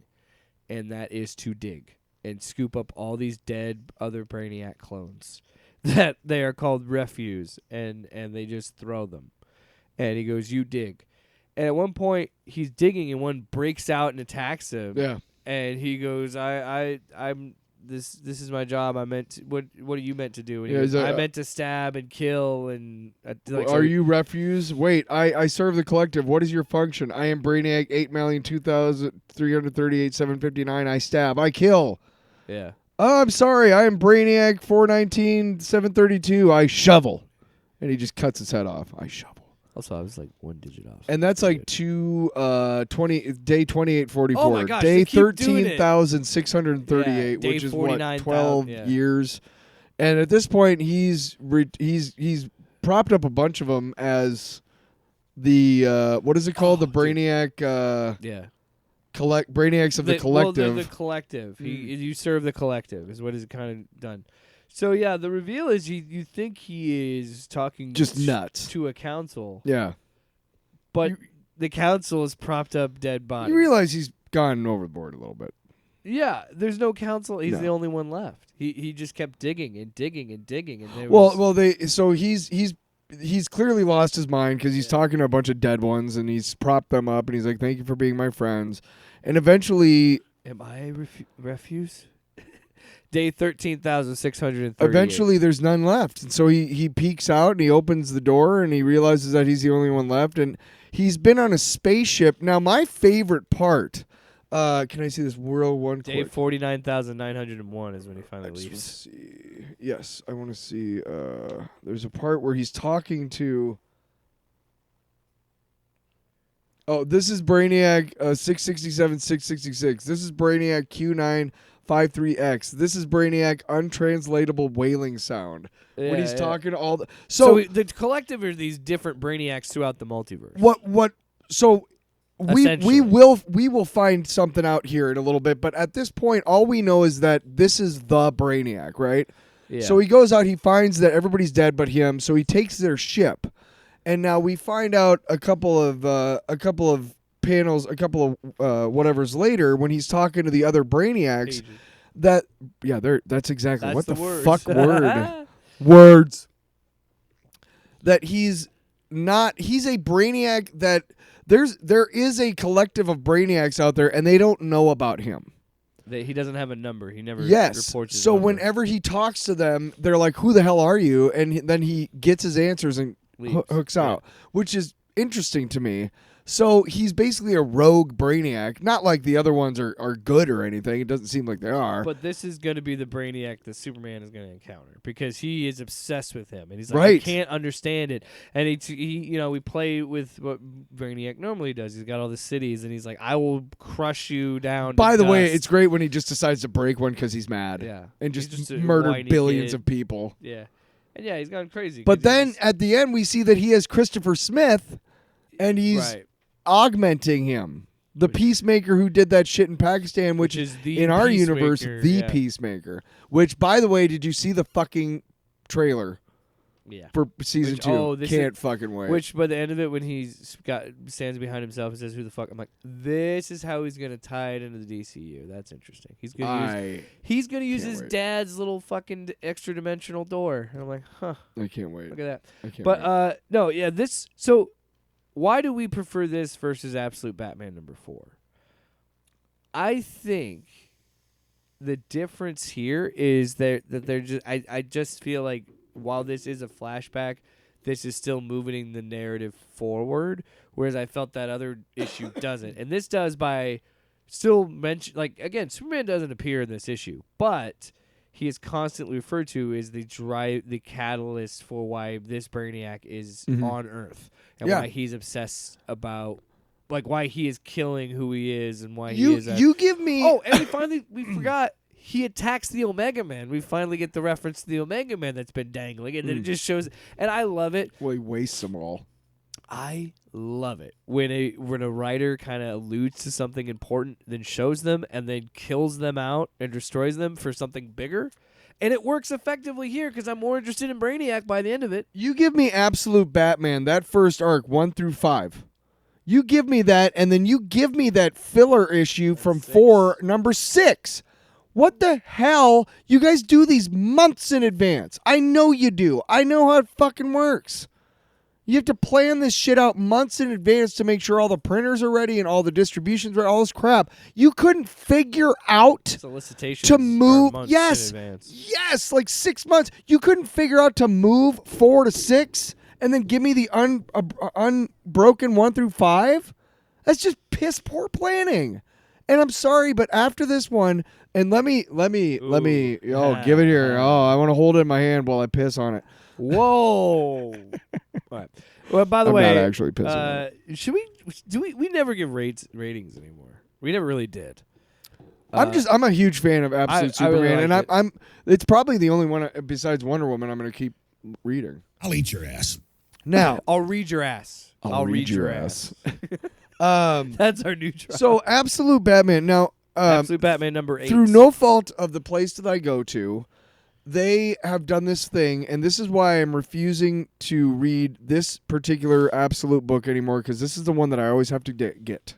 and that is to dig and scoop up all these dead other Brainiac clones that they are called refuse, and they just throw them. And he goes, "You dig." And at one point, he's digging, and one breaks out and attacks him. Yeah. And he goes, I'm this is my job. I meant to, what are you meant to do? And he Yeah, goes, he's like, I meant to stab and kill and are you refuse? Wait, I serve the collective. What is your function? I am Brainiac 8,002,338,759. I stab. I kill. Yeah. Oh, I'm sorry. I am Brainiac 419,732. I shovel. And he just cuts his head off. I shovel. Also, I was like 1 digit off. And that's like day 2844. Oh my gosh, day they keep doing it. 13,638, Yeah, which is day what 49,000, 12 years. And at this point, he's propped up a bunch of them as the what is it called? The Brainiac. Brainiacs of the collective. Well, the collective. You serve the collective is what is kind of done. So yeah, the reveal is you think he is talking just nuts to a council. Yeah, but the council is propped up dead bodies. You realize he's gone overboard a little bit. Yeah, there's no council. He's No. the only one left. He just kept digging and digging and digging, and there he's clearly lost his mind because he's talking to a bunch of dead ones and he's propped them up and he's like, "Thank you for being my friends," and eventually, am I refuse? Day 13,638. Eventually, there's none left, and so he peeks out and he opens the door and he realizes that he's the only one left, and he's been on a spaceship. Now, my favorite part. Can I see this World 1 Day 49,901 is when he finally leaves. See. Yes, I want to see. There's a part where he's talking to. Oh, this is Brainiac 667-666. This is Brainiac Q953X. This is Brainiac untranslatable wailing sound. When he's talking to all the So the collective are these different Brainiacs throughout the multiverse. What so we will find something out here in a little bit, but at this point all we know is that this is the Brainiac, right? Yeah. So he goes out, he finds that everybody's dead but him, so he takes their ship. And now we find out a couple of panels, a couple of whatever's later when he's talking to the other Brainiacs. That's exactly what the fuck word words. That he's a Brainiac that there is a collective of Brainiacs out there and they don't know about him. He doesn't have a number. He never reports his so number. whenever he talks to them, they're like, "Who the hell are you?" And then he gets his answers and hooks out, which is interesting to me. So he's basically a rogue Brainiac. Not like the other ones are good or anything. It doesn't seem like they are. But this is going to be the Brainiac that Superman is going to encounter because he is obsessed with him, and he's like, I can't understand it. And we play with what Brainiac normally does. He's got all the cities, and he's like, I will crush you down. By the way, dust. it's great when he just decides to break one because he's mad. Yeah, and just a murder whiny billions kid. of people. Yeah, and yeah, he's gone crazy. But then at the end, we see that he has Christopher Smith, and he's augmenting him. The Peacemaker who did that shit in Pakistan, which is in our universe, the Peacemaker. Which, by the way, did you see the fucking trailer? Yeah. for season Which- 2. oh, this Can't fucking wait. Which by the end of it, when stands behind himself and says, "Who the fuck?" I'm like, this is how he's gonna tie it into the DCU. That's interesting. He's gonna use can't his wait. dad's little fucking extra dimensional door. And I'm like, huh, I can't wait. look at that. I can't But wait. no, yeah, this. So why do we prefer this versus Absolute Batman #4? I think the difference here is that they're just. I just feel like while this is a flashback, this is still moving the narrative forward, whereas I felt that other issue doesn't, and this does by still mention. Like again, Superman doesn't appear in this issue, but he is constantly referred to as the catalyst for why this Brainiac is on Earth and why he's obsessed about. Like why he is killing who he is and why he is. You give me. Oh, and we forgot he attacks the Omega Man. We finally get the reference to the Omega Man that's been dangling, and then it just shows. And I love it. Well, he wastes them all. I love it when a writer kind of alludes to something important, then shows them, and then kills them out and destroys them for something bigger. And it works effectively here because I'm more interested in Brainiac by the end of it. You give me Absolute Batman, that first arc, 1 through 5. You give me that, and then you give me that filler issue from 4, number 6. What the hell? You guys do these months in advance. I know you do. I know how it fucking works. You have to plan this shit out months in advance to make sure all the printers are ready and all the distributions are all this crap. You couldn't figure out Solicitations to move. are months Yes, in advance. yes, like 6 months. You couldn't figure out to move 4 to 6 and then give me the unbroken 1 through 5. That's just piss poor planning. And I'm sorry, but after this one, and let me, give it here. Oh, I want to hold it in my hand while I piss on it. Whoa! All right. Well, by the I'm way, not actually pissing on it. should we never give ratings anymore? We never really did. I'm a huge fan of Absolute I really Superman, liked and it's probably the only one besides Wonder Woman I'm going to keep reading. I'll eat your ass. Now, I'll read your ass. I'll read your ass. That's our new trial. So Absolute Batman. Now, Absolute Batman #8. through no fault of the place that I go to, they have done this thing, and this is why I'm refusing to read this particular Absolute book anymore, because this is the one that I always have to get.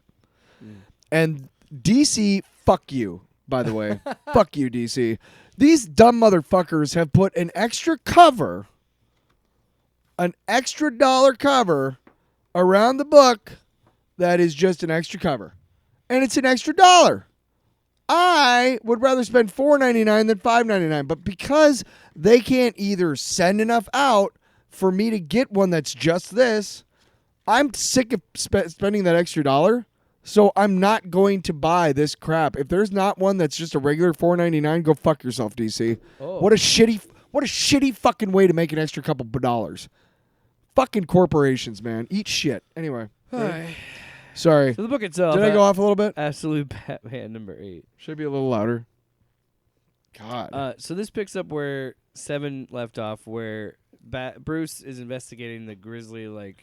And DC, fuck you, by the way. Fuck you, DC. These dumb motherfuckers have put an extra $1 cover around the book that is just an extra cover. And it's an extra $1. I would rather spend $4.99 than $5.99, but because they can't either send enough out for me to get one that's just this, I'm sick of spending that extra $1. So I'm not going to buy this crap. If there's not one that's just a regular $4.99, go fuck yourself, DC. Oh. What a shitty fucking way to make an extra couple of dollars. Fucking corporations, man. Eat shit. Anyway. Alright. Sorry. So the book itself. Did I go off a little bit? Absolute Batman #8. Should I be a little louder? God. So this picks up where 7 left off, where Bruce is investigating the grisly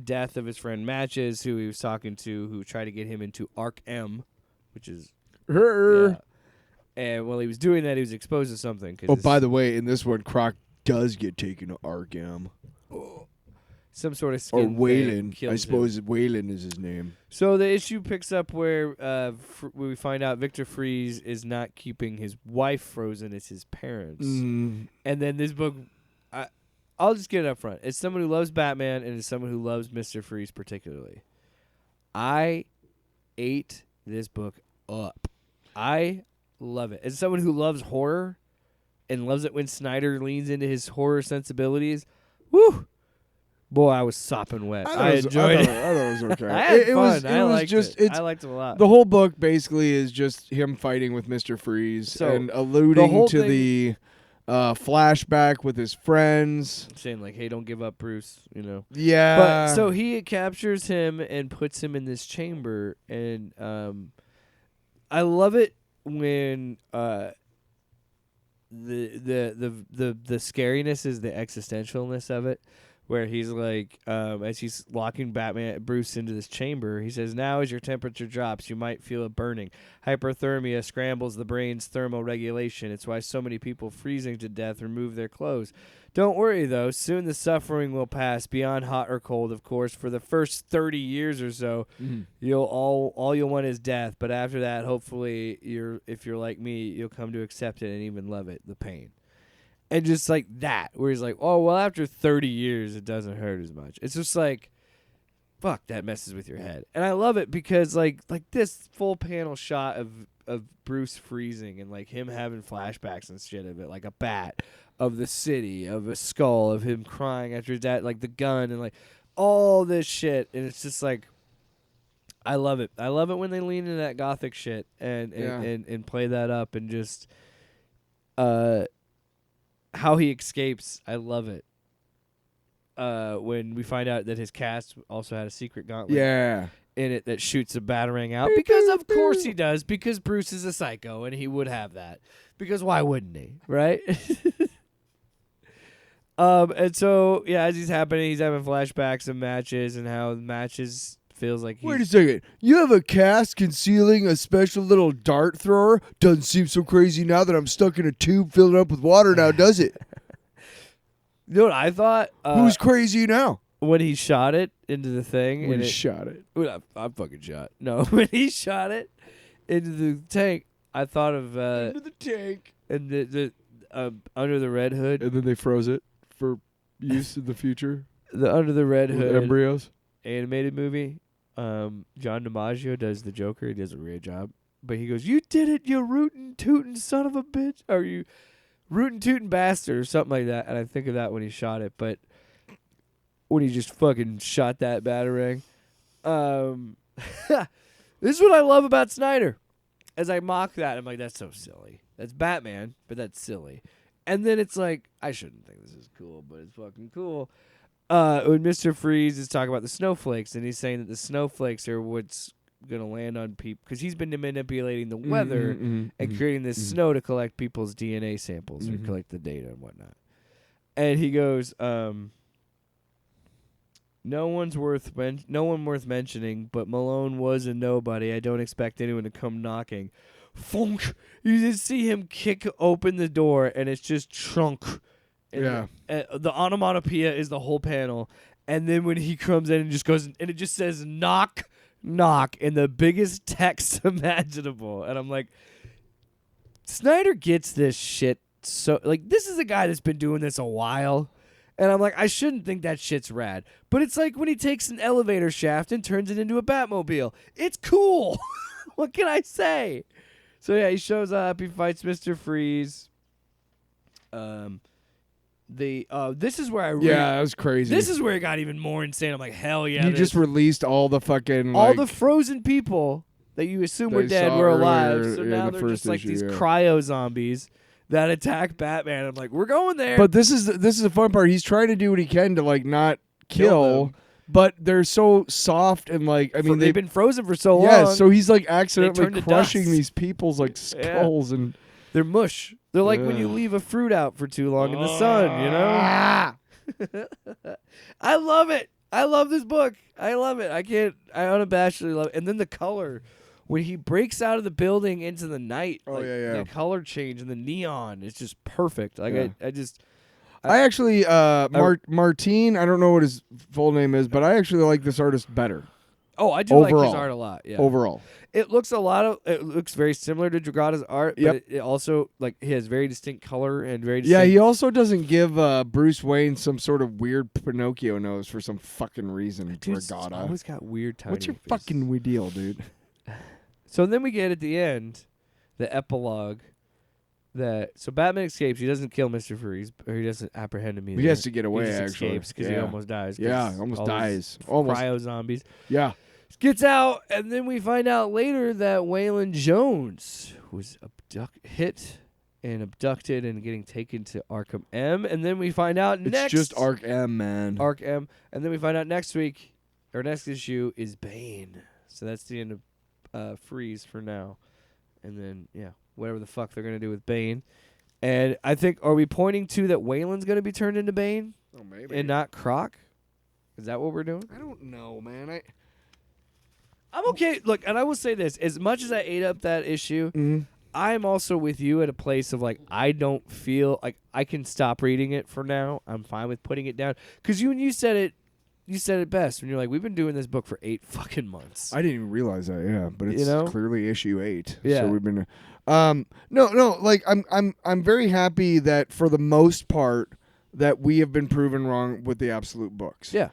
death of his friend Matches, who he was talking to, who tried to get him into Arc M, which is yeah. And while he was doing that, he was exposed to something. Oh, by the way, in this one, Croc does get taken to Arkham. Some sort of Or skin Waylon. thing kills I him. suppose Waylon is his name. So the issue picks up where we find out Victor Freeze is not keeping his wife frozen; it's his parents. Mm. And then this book, I'll just get it up front. It's someone who loves Batman and it's someone who loves Mr. Freeze particularly. I ate this book up. I love it. As someone who loves horror and loves it when Snyder leans into his horror sensibilities, woo! Boy, I was sopping wet. I enjoyed it. I thought it was okay. I had it fun. was, I liked just, it. I liked it a lot. The whole book basically is just him fighting with Mr. Freeze So, and the alluding whole to thing- the flashback with his friends. Saying hey, don't give up, Bruce. Yeah. But so he captures him and puts him in this chamber, and I love it when the scariness is the existentialness of it. where he's like, as he's locking Bruce into this chamber, he says, "Now as your temperature drops, you might feel a burning. Hyperthermia scrambles the brain's thermoregulation. It's why so many people freezing to death remove their clothes. Don't worry, though. Soon the suffering will pass, beyond hot or cold, of course. For the first 30 years or so, all you'll want is death. But after that, hopefully, if you're like me, you'll come to accept it and even love it, the pain." And just like that, where he's like, "Oh, well, after 30 years, it doesn't hurt as much." It's just like, fuck, that messes with your head. And I love it because like this full panel shot of Bruce freezing and like him having flashbacks and shit of it, like a bat, of the city, of a skull, of him crying after his dad, like the gun and like all this shit. And it's just like, I love it. I love it when they lean into that gothic shit and play that up and just how he escapes. I love it. When we find out that his cast also had a secret gauntlet in it that shoots a batarang out. Because of course he does. Because Bruce is a psycho and he would have that. Because why wouldn't he? Right? And so, yeah, as he's happening, he's having flashbacks of matches and how matches feels like he's... Wait a second. You have a cast concealing a special little dart thrower? Doesn't seem so crazy now that I'm stuck in a tube filled up with water now, does it? You know what I thought? Who's crazy now? When he shot it into the thing. When he shot it. I fucking shot. No, when he shot it into the tank, I thought of... into the tank. And the Under the Red Hood. And then they froze it for use in the future. The Under the Red Hood embryos. Animated movie. John DiMaggio does the Joker. He does a great job. But he goes, "You did it, you rootin' tootin' son of a bitch." Or you rootin' tootin' bastard or something like that. And I think of that when he shot it. But when he just fucking shot that batarang. This is what I love about Snyder. As I mock that, I'm like, that's so silly. That's Batman, but that's silly. And then it's like, I shouldn't think this is cool, but it's fucking cool. When Mr. Freeze is talking about the snowflakes, and he's saying that the snowflakes are what's going to land on people, because he's been manipulating the weather and creating this snow to collect people's DNA samples or collect the data and whatnot. And he goes, no one worth mentioning, but Malone was a nobody. I don't expect anyone to come knocking. Funk! You just see him kick open the door, and it's just trunk. And the onomatopoeia is the whole panel. And then when he comes in and just goes, and it just says knock, knock, in the biggest text imaginable. And I'm like, Snyder gets this shit. So, like, this is a guy that's been doing this a while. And I'm like, I shouldn't think that shit's rad. But it's like when he takes an elevator shaft and turns it into a Batmobile. It's cool. What can I say? So, yeah, he shows up. He fights Mr. Freeze. This is where I that was crazy. This is where it got even more insane. I'm like, hell yeah. He just released all the fucking all the frozen people that you assume were dead were alive. So now they're just like these cryo zombies that attack Batman. I'm like, we're going there. But this is the fun part. He's trying to do what he can to like not kill but they're so soft and like they've been frozen for so long. Yeah, so he's like accidentally crushing these people's like skulls and they're mush. They're like when you leave a fruit out for too long in the sun, you know? I love it. I love this book. I love it. I unabashedly love it. And then the color. When he breaks out of the building into the night, the color change and the neon is just perfect. Like I actually Martine, I don't know what his full name is, but I actually like this artist better. Oh, I do like his art a lot. Yeah. Overall. It looks very similar to Dragotta's art, but it also like he has very distinct color and very distinct. Yeah, he also doesn't give Bruce Wayne some sort of weird Pinocchio nose for some fucking reason. Dragotta always got weird tiny What's your face. fucking weird deal, dude? So then we get at the end, the epilogue. So Batman escapes. He doesn't kill Mr. Freeze, or he doesn't apprehend him either. He has to get away. He just actually, escapes because he almost dies. Yeah, almost dies. Cryo zombies. Yeah, gets out, and then we find out later that Waylon Jones was hit and abducted and getting taken to Arkham M. And then we find out it's just Ark M, man. Ark M. And then we find out next week, or next issue, is Bane. So that's the end of Freeze for now. And then, whatever the fuck they're going to do with Bane. And I think, are we pointing to that Waylon's going to be turned into Bane? Oh, maybe. and not Croc? Is that what we're doing? I don't know, man. I'm okay. Look, and I will say this: as much as I ate up that issue, I'm also with you at a place of like I don't feel like I can stop reading it for now. I'm fine with putting it down because you said it best when you're like, we've been doing this book for 8 fucking months. I didn't even realize that. Yeah, but it's clearly issue 8. Yeah. So we've been. No. Like I'm very happy that for the most part that we have been proven wrong with the Absolute books. Yeah.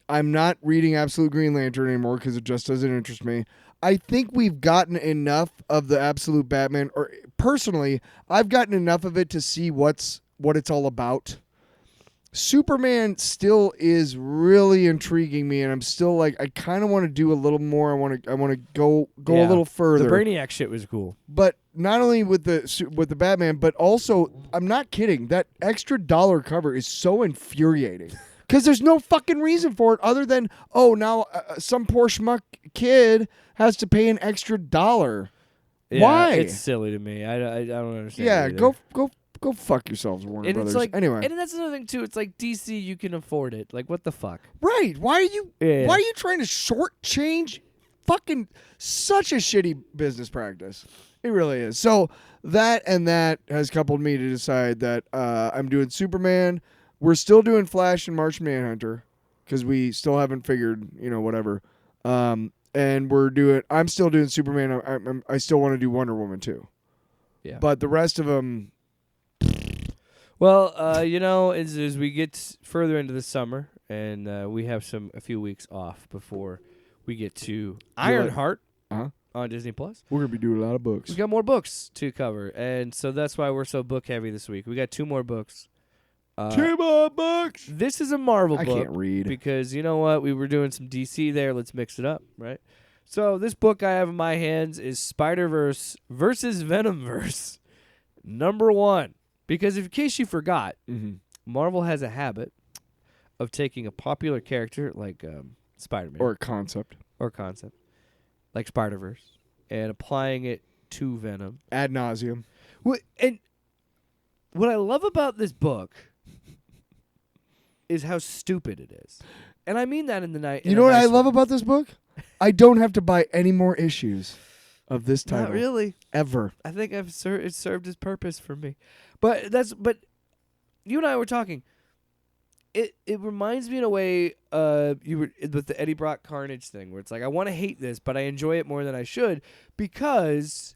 I'm not reading Absolute Green Lantern anymore because it just doesn't interest me. I think we've gotten enough of the Absolute Batman, or personally, I've gotten enough of it to see what it's all about. Superman still is really intriguing me, and I'm still like, I kind of want to do a little more. I want to go a little further. The Brainiac shit was cool, but not only with the Batman, but also, I'm not kidding. That extra dollar cover is so infuriating. Because there's no fucking reason for it other than, now some poor schmuck kid has to pay an extra $1. Yeah, Why? It's silly to me. I don't understand. Yeah, it go fuck yourselves, Warner and Brothers. It's like, anyway, and that's another thing too. It's like DC, you can afford it. Like, what the fuck? right? Why are you? Yeah. Why are you trying to shortchange? Fucking such a shitty business practice. It really is. So that has coupled me to decide that I'm doing Superman. We're still doing Flash and Martian Manhunter because we still haven't figured, whatever. And I'm still doing Superman. I still want to do Wonder Woman too. Yeah. But the rest of them. Well, as we get further into the summer and we have a few weeks off before we get to Ironheart on Disney Plus. We're gonna be doing a lot of books. We got more books to cover, and so that's why we're so book heavy this week. We got 2 more books. 2 more books. This is a Marvel book. I can't read because you know what? We were doing some DC there. Let's mix it up, right? So this book I have in my hands is Spider-Verse versus Venomverse, #1. Because in case you forgot, Marvel has a habit of taking a popular character like Spider-Man or a concept, like Spider-Verse, and applying it to Venom ad nauseum. And what I love about this book is how stupid it is, and I mean that in the night. You know what I love about this book? I don't have to buy any more issues of this title. Not really. Ever. I think it served its purpose for me. But you and I were talking. It reminds me in a way you were with the Eddie Brock Carnage thing where it's like I want to hate this but I enjoy it more than I should because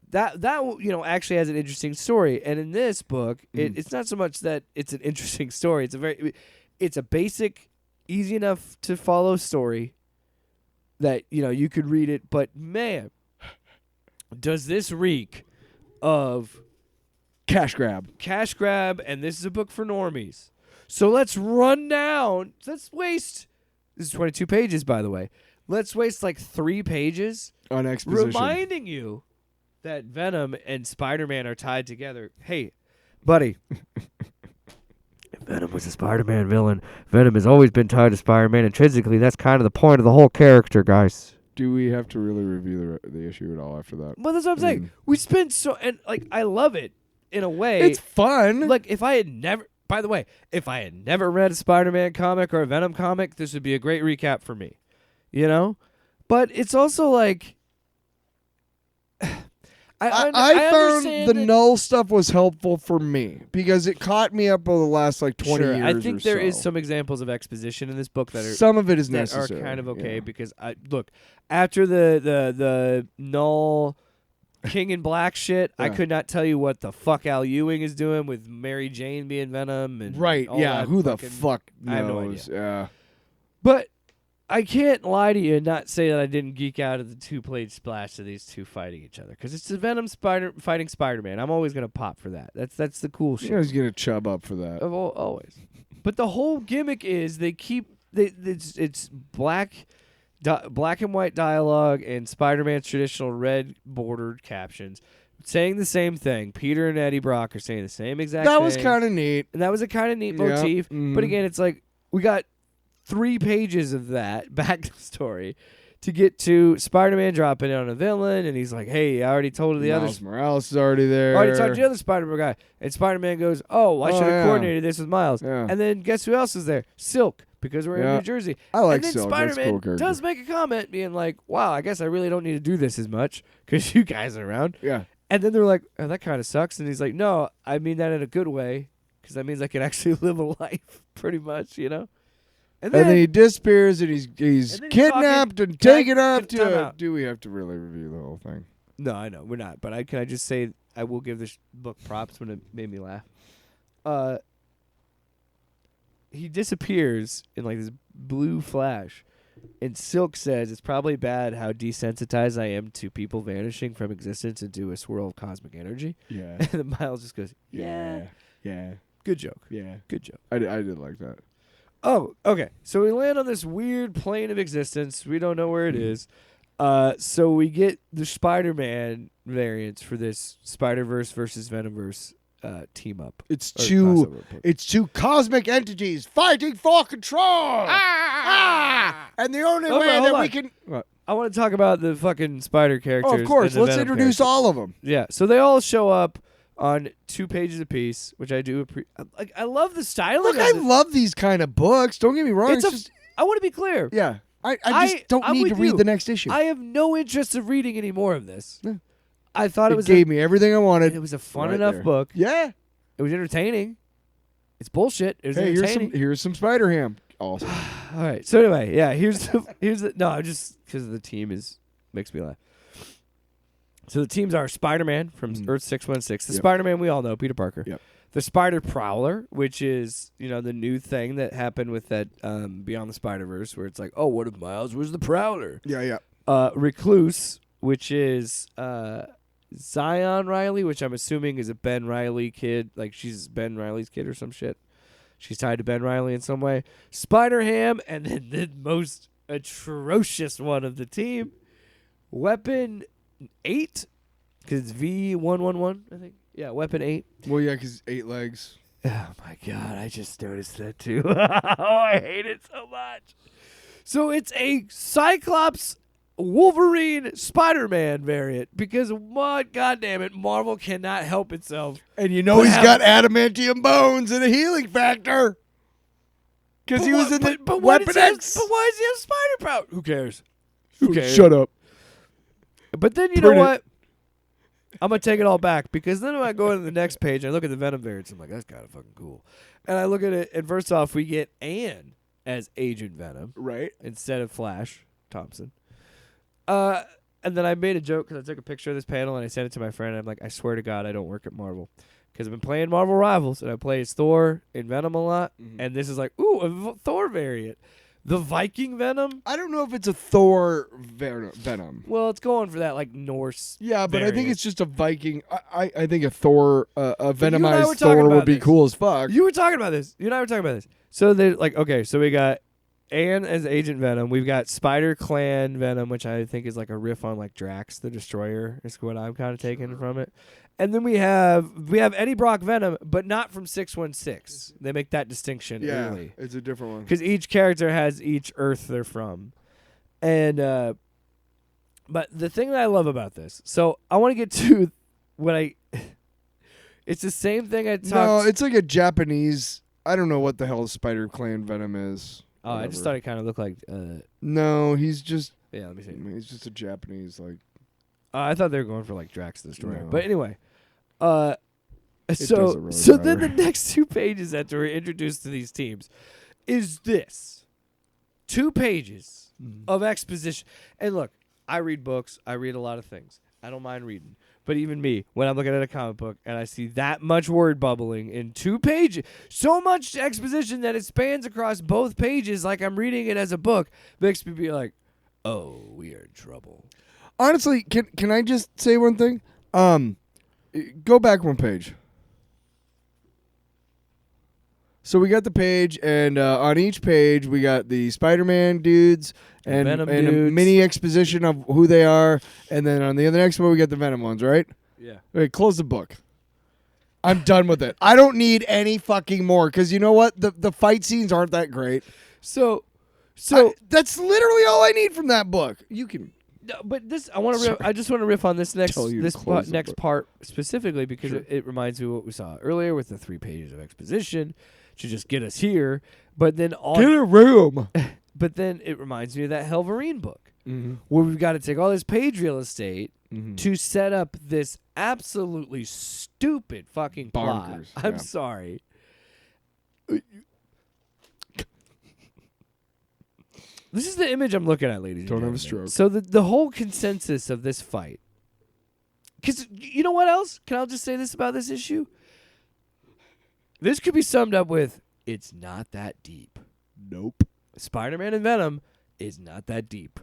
that actually has an interesting story. And in this book, it's not so much that it's an interesting story. It's a basic, easy enough to follow story that you could read it, but man, does this reek of cash grab, and this is a book for normies. So let's run down. Let's waste. This is 22 pages, by the way. Let's waste like 3 pages on exposition, reminding you that Venom and Spider-Man are tied together. Hey, buddy. If Venom was a Spider-Man villain, Venom has always been tied to Spider-Man intrinsically. That's kind of the point of the whole character, guys. Do we have to really review the issue at all after that? Well, that's what I'm saying. We spent I love it in a way. It's fun. Like if I had never read a Spider-Man comic or a Venom comic, this would be a great recap for me. But it's also like I found the null stuff was helpful for me because it caught me up over the last 20 years. I think there is so. some examples of exposition in this book that are some of it is that necessary. are kind of okay because after the null King in Black shit, I could not tell you what the fuck Al Ewing is doing with Mary Jane being Venom and all that who the fuck knows? I have no idea. Yeah. But I can't lie to you and not say that I didn't geek out at the 2-page splash of these two fighting each other because it's the Venom fighting Spider-Man. I'm always gonna pop for that. That's the cool shit. You always gonna chub up for that. Always. But the whole gimmick is it's black and white dialogue and Spider-Man's traditional red bordered captions saying the same thing. Peter and Eddie Brock are saying the same exact thing. That was kind of neat. And that was a kind of neat motif. But again, it's like we got 3 pages of that backstory to get to Spider-Man dropping in on a villain, and he's like, "Hey, I already told the Miles Morales is already there. already talked to the other Spider-Man guy." And Spider-Man goes, "Oh, I should have yeah. coordinated this with Miles." Yeah. And then guess who else is there? Silk, because we're in Yeah. New Jersey. I like and then Silk. That's a cool Spider-Man character. does make a comment, being like, "Wow, I guess I really don't need to do this as much because you guys are around." Yeah. And then they're like, "Oh, that kind of sucks." And he's like, "No, I mean that in a good way, because that means I can actually live a life, pretty much, you know." And then he disappears, and he's And then he's kidnapped talking- and taken Can I- up time to. out. Do we have to really review the whole thing? No, I know we're not, but can I just say I will give this book props when it made me laugh. He disappears in like this blue flash, and Silk says it's probably bad how desensitized I am to people vanishing from existence into a swirl of cosmic energy. Yeah. And then Miles just goes, Yeah. good joke, Yeah. good joke." I did like that. Oh, okay. So we land on this weird plane of existence. We don't know where it is. So we get the Spider-Man variants for this Spider-Verse versus Venomverse team up. It's Or two. crossover book. It's two cosmic entities fighting for control. And the only Hold way on, that hold we on. can. What? I want to talk about the fucking spider characters. Oh, of course. and the Let's Venom introduce characters. all of them. Yeah. So they all show up on 2 pages apiece, which I do like. I love the styling. Look, of I this. love these kind of books. Don't get me wrong. It's just I want to be clear. yeah. I just don't I'm need to with read you. the next issue. I have no interest of reading any more of this. Yeah. I thought it was gave me everything I wanted. it was a fun right enough there. book. Yeah. It was entertaining. It's bullshit. It was Hey, entertaining. here's some Spider Ham. Awesome. All right. So anyway, yeah. Here's the no. Just because the team makes me laugh. So the teams are Spider-Man from Earth 616, the Yep. Spider-Man we all know, Peter Parker. Yep. The Spider Prowler, which is the new thing that happened with that Beyond the Spider-Verse, where it's like, oh, what if Miles was the Prowler? Yeah. Recluse, which is Zion Riley, which I'm assuming is a Ben Riley kid. Like, she's Ben Riley's kid or some shit. She's tied to Ben Riley in some way. Spider-Ham, and then the most atrocious one of the team, Weapon 8, because it's V111, I think. Yeah, Weapon 8. Well, yeah, because 8 legs. Oh, my God. I just noticed that, too. Oh, I hate it so much. So it's a Cyclops Wolverine Spider-Man variant because what? God damn it, Marvel cannot help itself. And you know But he's how- got adamantium bones and a healing factor. Because he was in the why Weapon does he have- X. but why does he have spider power? Who cares? Who cares? Shut up. But then you Print know it. what? I'm gonna take it all back because then when I go to the next page, I look at the Venom variants. I'm like, that's kind of fucking cool. And I look at it, and first off, we get Anne as Agent Venom Right. instead of Flash Thompson. And then I made a joke because I took a picture of this panel and I sent it to my friend. And I'm like, I swear to God, I don't work at Marvel because I've been playing Marvel Rivals and I play as Thor in Venom a lot. And this is like, ooh, a Thor variant. The Viking Venom. I don't know if it's a Thor Venom. Well, it's going for that like Norse. Yeah, but I think variant. it's just a Viking. I think a Thor, a you and I were venomized talking Thor about would be this. cool as fuck. You were talking about this. You and I were talking about this. So they're like, okay, so we got Anne as Agent Venom. We've got Spider Clan Venom, which I think is like a riff on like Drax the Destroyer. Is what I'm kind of taking from it. And then we have Eddie Brock Venom, but not from 616. They make that distinction Yeah, early it's a different one. because each character has each Earth they're from. And but the thing that I love about this, so I want to get to what I. It's the same thing I talked. No, it's like a Japanese. I don't know what the hell Spider Clan Venom is. Oh, I just thought it kind of looked like. No, he's just. Yeah, let me see. He's just a Japanese like. I thought they were going for like Drax the Destroyer. No. But anyway, does a so Road then the Rider. next 2 pages after we're introduced to these teams is this 2 pages of exposition. And look, I read books. I read a lot of things. I don't mind reading. But even me, when I'm looking at a comic book and I see that much word bubbling in 2 pages, so much exposition that it spans across both pages like I'm reading it as a book, makes me be like, oh, we are in trouble. Honestly, can I just say one thing? Go back 1 page. So we got the page, and on each page we got the Spider-Man dudes and Venom a dudes. mini exposition of who they are, and then on the other next one we got the Venom ones, right? Yeah. Okay, close the book. I'm done with it. I don't need any fucking more because you know what? The fight scenes aren't that great. So So, that's literally all I need from that book. You can. no, but this I just want to riff on this next Tell you to this close the next book. part specifically because Sure. it reminds me of what we saw earlier with the 3 pages of exposition to just get us here. But then Get a room. but then it reminds me of that Helverine book Mm-hmm. where we've got to take all this page real estate Mm-hmm. to set up this absolutely stupid fucking plot. Bonkers, I'm yeah. sorry. This is the image I'm looking at, ladies. and Don't have a gentlemen. stroke. So the whole consensus of this fight, because you know what else? Can I just say this about this issue? This could be summed up with, it's not that deep. Nope. Spider-Man and Venom is not that deep.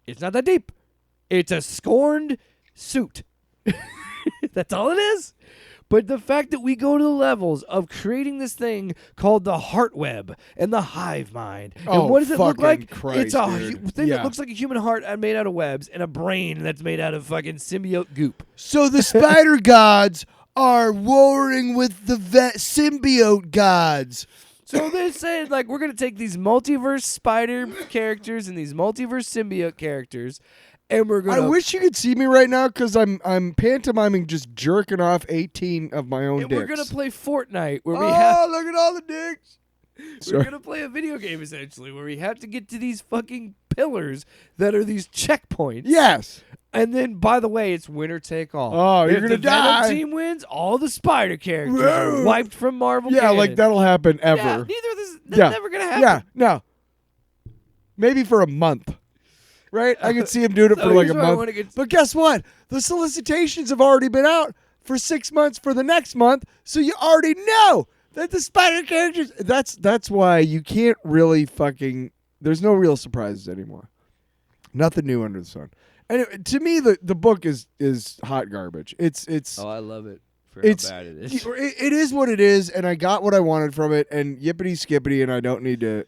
It's not that deep. It's a scorned suit. That's all it is. But the fact that we go to the levels of creating this thing called the heart web and the hive mind. Oh, and what does it look fucking like? Christ, It's a dude. thing Yeah. that looks like a human heart made out of webs and a brain that's made out of fucking symbiote goop. So the spider gods are warring with the symbiote gods. So they're saying, like, we're going to take these multiverse spider characters and these multiverse symbiote characters, and we're going I to... wish you could see me right now because I'm pantomiming just jerking off 18 of my own And dicks. we're going to play Fortnite, where we have... look at all the dicks. We're Sorry. going to play a video game, essentially, where we have to get to these fucking pillars that are these checkpoints. Yes. And then, by the way, it's winner take all. Oh, you're If gonna the Venom die. team wins, all the spider characters are Whoa. wiped from Marvel Yeah, canon. like that'll happen ever. Yeah, neither of this... That's Yeah. never going to happen. Yeah, no. Maybe for a month. Right? I could see him doing it So for like here's a where I month. wanna get- But guess what? The solicitations have already been out for 6 months for the next month, so you already know that the spider characters. That's why you can't really fucking. There's no real surprises anymore. Nothing new under the sun. And to me, the book is hot garbage. It's Oh, I love it for It's- how bad it is. it is what it is, and I got what I wanted from it, and yippity skippity, and I don't need to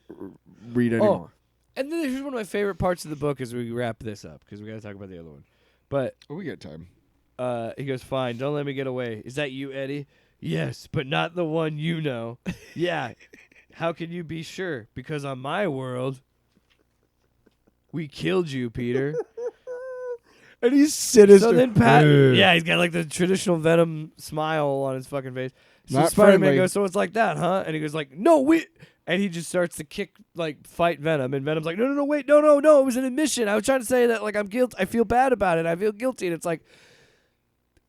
read anymore. And then here's one of my favorite parts of the book as we wrap this up, because we got to talk about the other one. But Oh, we got time. he goes, fine, don't let me get away. Is that you, Eddie? Yes, but not the one you know. Yeah. How can you be sure? Because on my world, we killed you, Peter. And he's sinister. So then Pat, Ugh. yeah, he's got like the traditional Venom smile on his fucking face. So Not Spider-Man friendly. goes, so it's like that, huh? And he goes like, no, we... And he just starts to fight Venom. And Venom's like, no, wait, no, it was an admission. I was trying to say that, like, I'm guilty. I feel bad about it. I feel guilty. And it's like,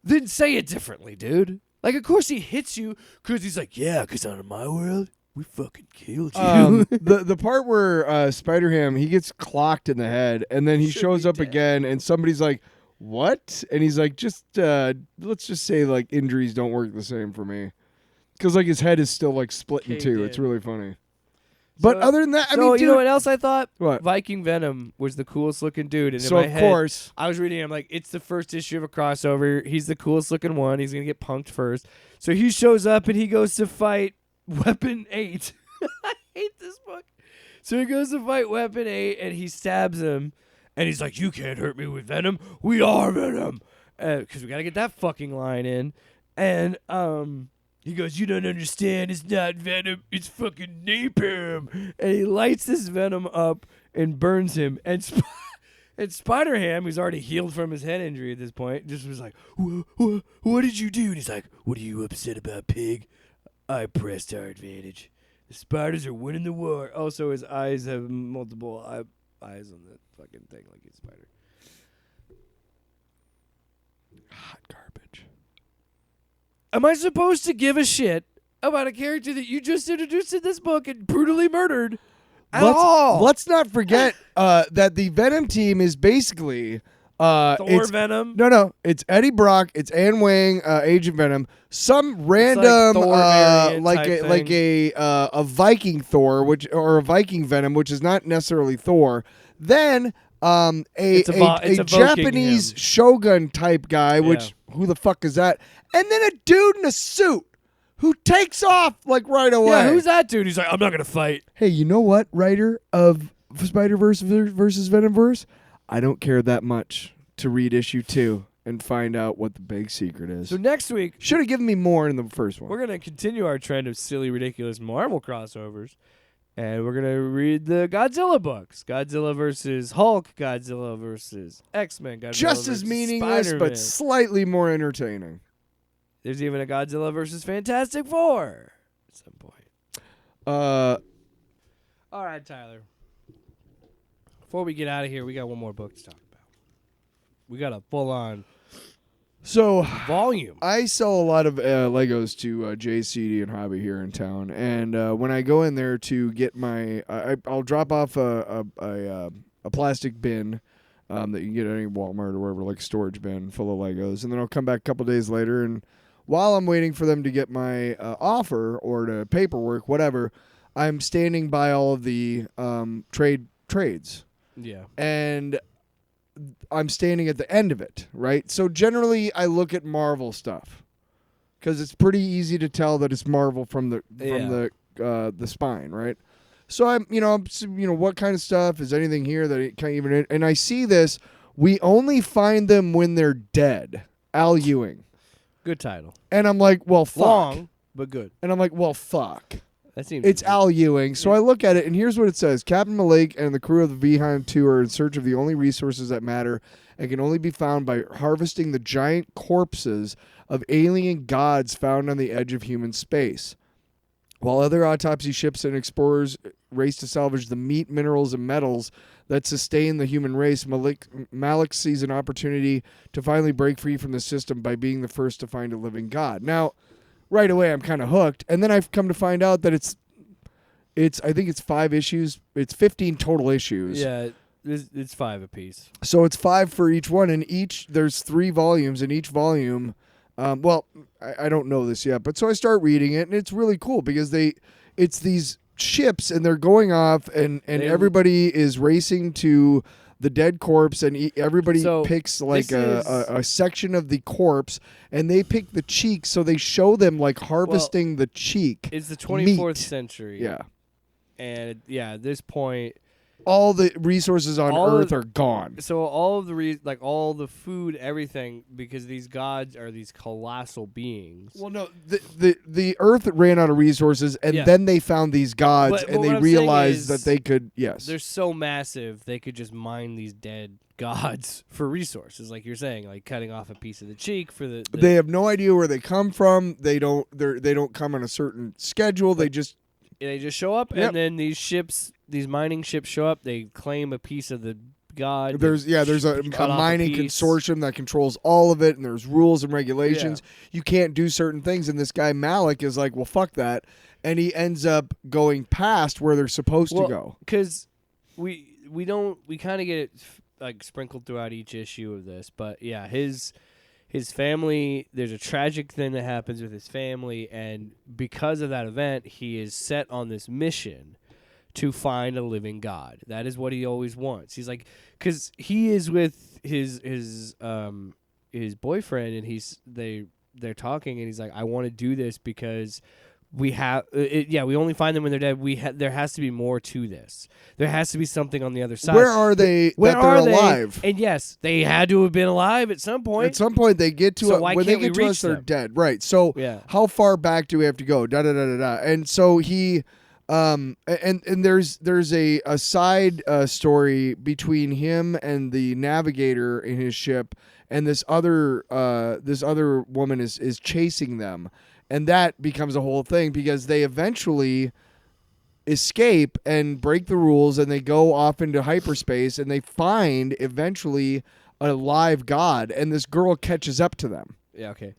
then say it differently, dude. Like, of course he hits you because he's like, yeah, because out of my world, we fucking killed you. the part where Spider-Ham, he gets clocked in the head, and then he Should shows be up dead. again, and somebody's like, what? And he's like, just, let's just say, like, injuries don't work the same for me. Because, like, his head is still, like, split in Caved two. in. It's really funny. But So- other than that, I so mean, you dude, know what else I thought? What? Viking Venom was the coolest looking dude. And so in my of head, course, I was reading it, I'm like, it's the first issue of a crossover. He's the coolest looking one. He's going to get punked first. So he shows up and he goes to fight Weapon 8. I hate this book. So he goes to fight Weapon 8 and he stabs him. And he's like, you can't hurt me with Venom. We are Venom. Because we got to get that fucking line in. And he goes, you don't understand. It's not Venom. It's fucking napalm. And he lights this Venom up and burns him. And and Spider-Ham, who's already healed from his head injury at this point, just was like, what did you do? And he's like, what are you upset about, pig? I pressed our advantage. The spiders are winning the war. Also, his eyes have multiple eyes on the fucking thing like a spider. hot garbage. Am I supposed to give a shit about a character that you just introduced in this book and brutally murdered at all? Let's not forget that the Venom team is basically Thor it's, Venom? No, it's Eddie Brock, it's Anne Wang, Agent Venom, some random Thor variant like type a Viking Thor, or a Viking Venom, which is not necessarily Thor. Then It's a evoking Japanese him. shogun type guy, which who the fuck is that? And then a dude in a suit who takes off like right away. Yeah, who's that dude? He's like, I'm not going to fight. Hey, you know what, writer of Spider-Verse versus Venomverse? I don't care that much to read issue 2 and find out what the big secret is. So next week, Should have given me more in the first one. we're going to continue our trend of silly, ridiculous Marvel crossovers. And we're going to read the Godzilla books. Godzilla versus Hulk, Godzilla versus X-Men, Godzilla Just as versus meaningless, Spider-Man. but slightly more entertaining. There's even a Godzilla versus Fantastic Four at some point. All right, Tyler. Before we get out of here, we got one more book to talk about. We got a full-on So volume. I sell a lot of Legos to JCD and Hobby here in town, and when I go in there to get my, I'll drop off a plastic bin that you can get at any Walmart or wherever, like a storage bin full of Legos, and then I'll come back a couple days later, and while I'm waiting for them to get my offer or to paperwork, whatever, I'm standing by all of the trades, Yeah. and I'm standing at the end of it, right? So generally, I look at Marvel stuff because it's pretty easy to tell that it's Marvel from the spine, right? So I'm what kind of stuff is anything here that it can't even? And I see this. We only find them when they're dead. Al Ewing, Good title. and I'm like, well, fuck. Long, but good. And I'm like, well, fuck. That seems It's Al Ewing. So I look at it, and here's what it says. Captain Malik and the crew of the Vheim 2 are in search of the only resources that matter and can only be found by harvesting the giant corpses of alien gods found on the edge of human space. While other autopsy ships and explorers race to salvage the meat, minerals, and metals that sustain the human race, Malik sees an opportunity to finally break free from the system by being the first to find a living god. Now, right away, I'm kind of hooked, and then I've come to find out that it's I think it's 5 issues. It's 15 total issues. Yeah, it's 5 apiece. So it's 5 for each one, and there's 3 volumes, and each volume, I don't know this yet, but so I start reading it, and it's really cool because it's these ships, and they're going off, and everybody is racing to the dead corpse, and everybody picks like a section of the corpse, and they pick the cheek, so they show them like harvesting the cheek. It's the 24th meat. century. Yeah. And at this point, all the resources on Earth are gone. So all of the all the food, everything, because these gods are these colossal beings. Well, no, the Earth ran out of resources, and then they found these gods, and they realized that they could. Yes, they're so massive they could just mine these dead gods for resources, like you're saying, like cutting off a piece of the cheek for the. They have no idea where they come from. They don't come on a certain schedule. They just show up, and then these mining ships show up. They claim a piece of the god. There's a mining consortium that controls all of it, and there's rules and regulations. Yeah. You can't do certain things, and this guy Malik is like, well, fuck that, and he ends up going past where they're supposed to go. Because we kind of get it like sprinkled throughout each issue of this, but yeah, his family, there's a tragic thing that happens with his family, and because of that event, he is set on this mission to find a living god. That is what he always wants. He's like, because he is with his boyfriend, and they're talking, and he's like, I want to do this because we have we only find them when they're dead. There has to be more to this. There has to be something on the other side. Where are they? They're alive? And yes, they had to have been alive at some point. At some point, they get to when they get to us, they're dead. Right. So how far back do we have to go? Da da da da da. And so he. And there's a side story between him and the navigator in his ship, and this other woman is chasing them, and that becomes a whole thing because they eventually escape and break the rules, and they go off into hyperspace, and they find eventually a live god, and this girl catches up to them. Yeah. Okay.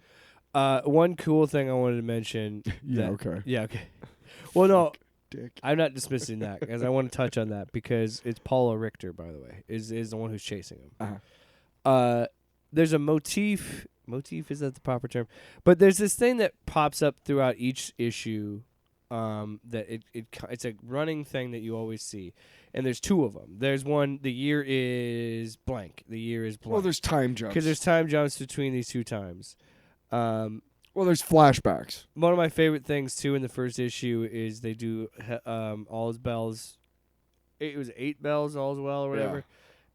One cool thing I wanted to mention. Okay. Yeah. Okay. Well, no. Dick. I'm not dismissing that because I want to touch on that because it's Paula Richter, by the way, is the one who's chasing him. Uh-huh. There's a motif. Motif, is that the proper term? But there's this thing that pops up throughout each issue. That it's a running thing that you always see, and there's 2 of them. There's one. The year is blank. The year is blank. Well, there's time jumps because there's time jumps between these 2 times. Well, there's flashbacks. One of my favorite things, too, in the first issue is they do All His Bells. It was 8 bells, All's Well, or whatever.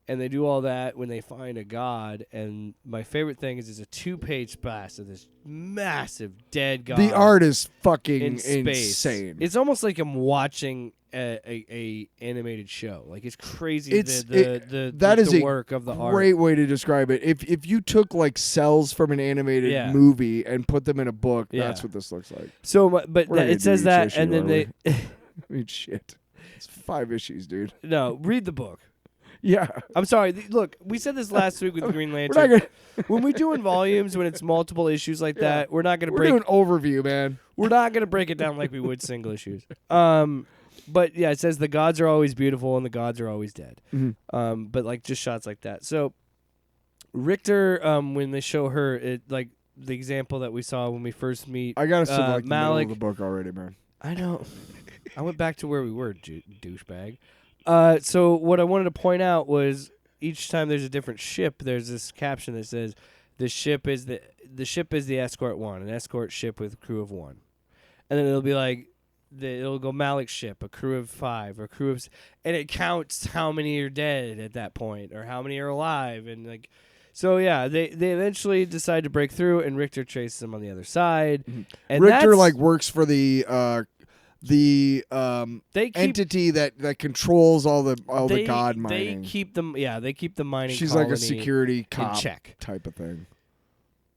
And they do all that when they find a god. And my favorite thing is it's a 2-page splash of this massive dead god. The art is fucking in space. insane. It's almost like I'm watching a animated show. Like it's crazy. That is the a work of the great art. way to describe it. If you took like cells from an animated Yeah. movie and put them in a book, Yeah. that's what this looks like. So, but We're not it gonna says do each that, issue, and then are they we? I mean, shit. It's 5 issues, dude. no read the book. Yeah. I'm sorry. Look, we said this last week with the Green We're Lantern. not gonna. When we do in volumes, when it's multiple issues like that, we're not gonna We're break. doing overview, man. We're not gonna break it down like we would single issues. But yeah, it says the gods are always beautiful and the gods are always dead. Mm-hmm. But like just shots like that. So Richter, when they show her, it like the example that we saw when we first meet. I got us to like the middle Malik. of the book already, man. I know. I went back to where we were, douchebag. So what I wanted to point out was each time there's a different ship, there's this caption that says, "The ship is the escort one, an escort ship with a crew of 1," and then it'll be like, it'll go Malik's ship, a crew of 5, or crew of, and it counts how many are dead at that point, or how many are alive, and like. So yeah, they eventually decide to break through, and Richter chases them on the other side. And Richter that's- like works for the they keep entity that controls all the god mining. They keep them. Yeah, they keep the mining. She's like a colony security in cop check. type of thing,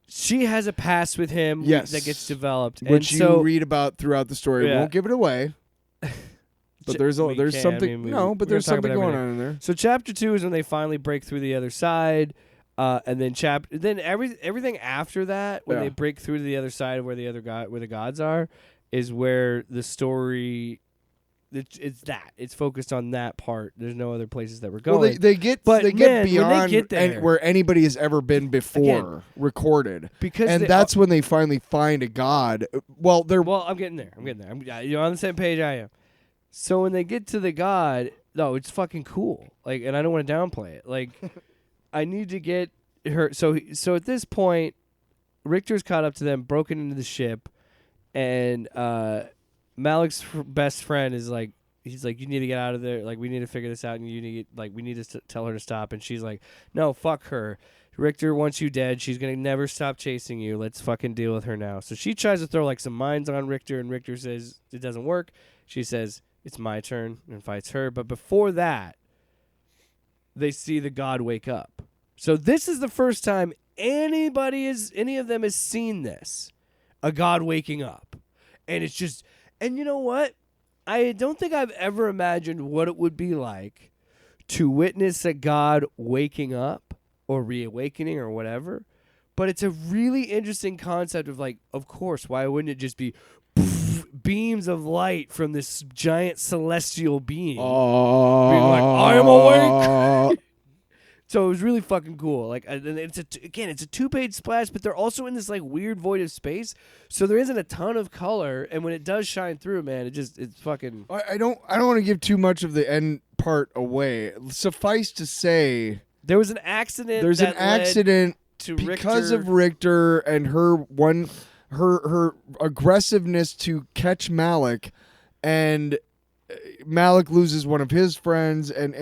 She has a past with him. Yes. That gets developed, which and you so read about throughout the story. Yeah. Won't give it away. But there's We there's can't, something I mean, no, we're but gonna there's talk something about going everything. on in there. So chapter 2 is when they finally break through the other side, and then everything after that, when Yeah. they break through to the other side of where the gods are, is where the story. It's focused on that part. There's no other places that we're going. Well, they get But they man, get when they beyond get there- where anybody has ever been before Again, recorded, because and they- that's when they finally find a god. Well, they're Well, I'm getting there. You're on the same page I am. So when they get to the god, no, it's fucking cool. Like, and I don't want to downplay it. Like, I need to get her. So at this point, Richter's caught up to them, broken into the ship, and Malik's best friend is like, he's like, you need to get out of there. Like, we need to figure this out, and you need we need to tell her to stop. And she's like, no, fuck her. Richter wants you dead. She's gonna never stop chasing you. Let's fucking deal with her now. So she tries to throw like some mines on Richter, and Richter says it doesn't work. She says it's my turn and fights her. But before that, they see the god wake up. So this is the first time any of them has seen this, a god waking up, and it's just. And you know what? I don't think I've ever imagined what it would be like to witness a god waking up or reawakening or whatever. But it's a really interesting concept of like, of course, why wouldn't it just be beams of light from this giant celestial being? Being like, I am awake. So it was really fucking cool. Like, and it's a 2-page splash, but they're also in this like weird void of space. So there isn't a ton of color, and when it does shine through, man, it's fucking. I don't want to give too much of the end part away. Suffice to say, There was an accident. there's an that led accident to because Richter. of Richter and her aggressiveness to catch Malik, and Malik loses one of his friends, and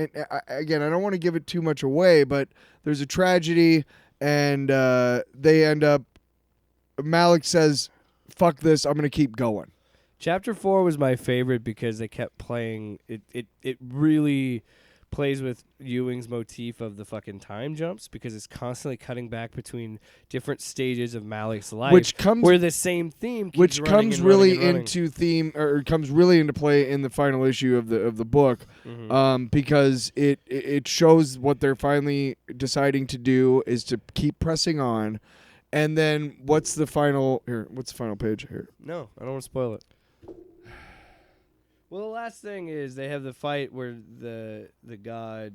again, I don't want to give it too much away, but there's a tragedy, and they end up. Malik says, "Fuck this! I'm gonna keep going." Chapter 4 was my favorite because they kept playing. It really plays with Ewing's motif of the fucking time jumps because it's constantly cutting back between different stages of Malik's life, Which comes- where the same theme keeps Which running comes and really running and running. into theme, or comes really into play in the final issue of the book, because it shows what they're finally deciding to do is to keep pressing on, and then what's the final page here? No, I don't want to spoil it. Well, the last thing is they have the fight where the god.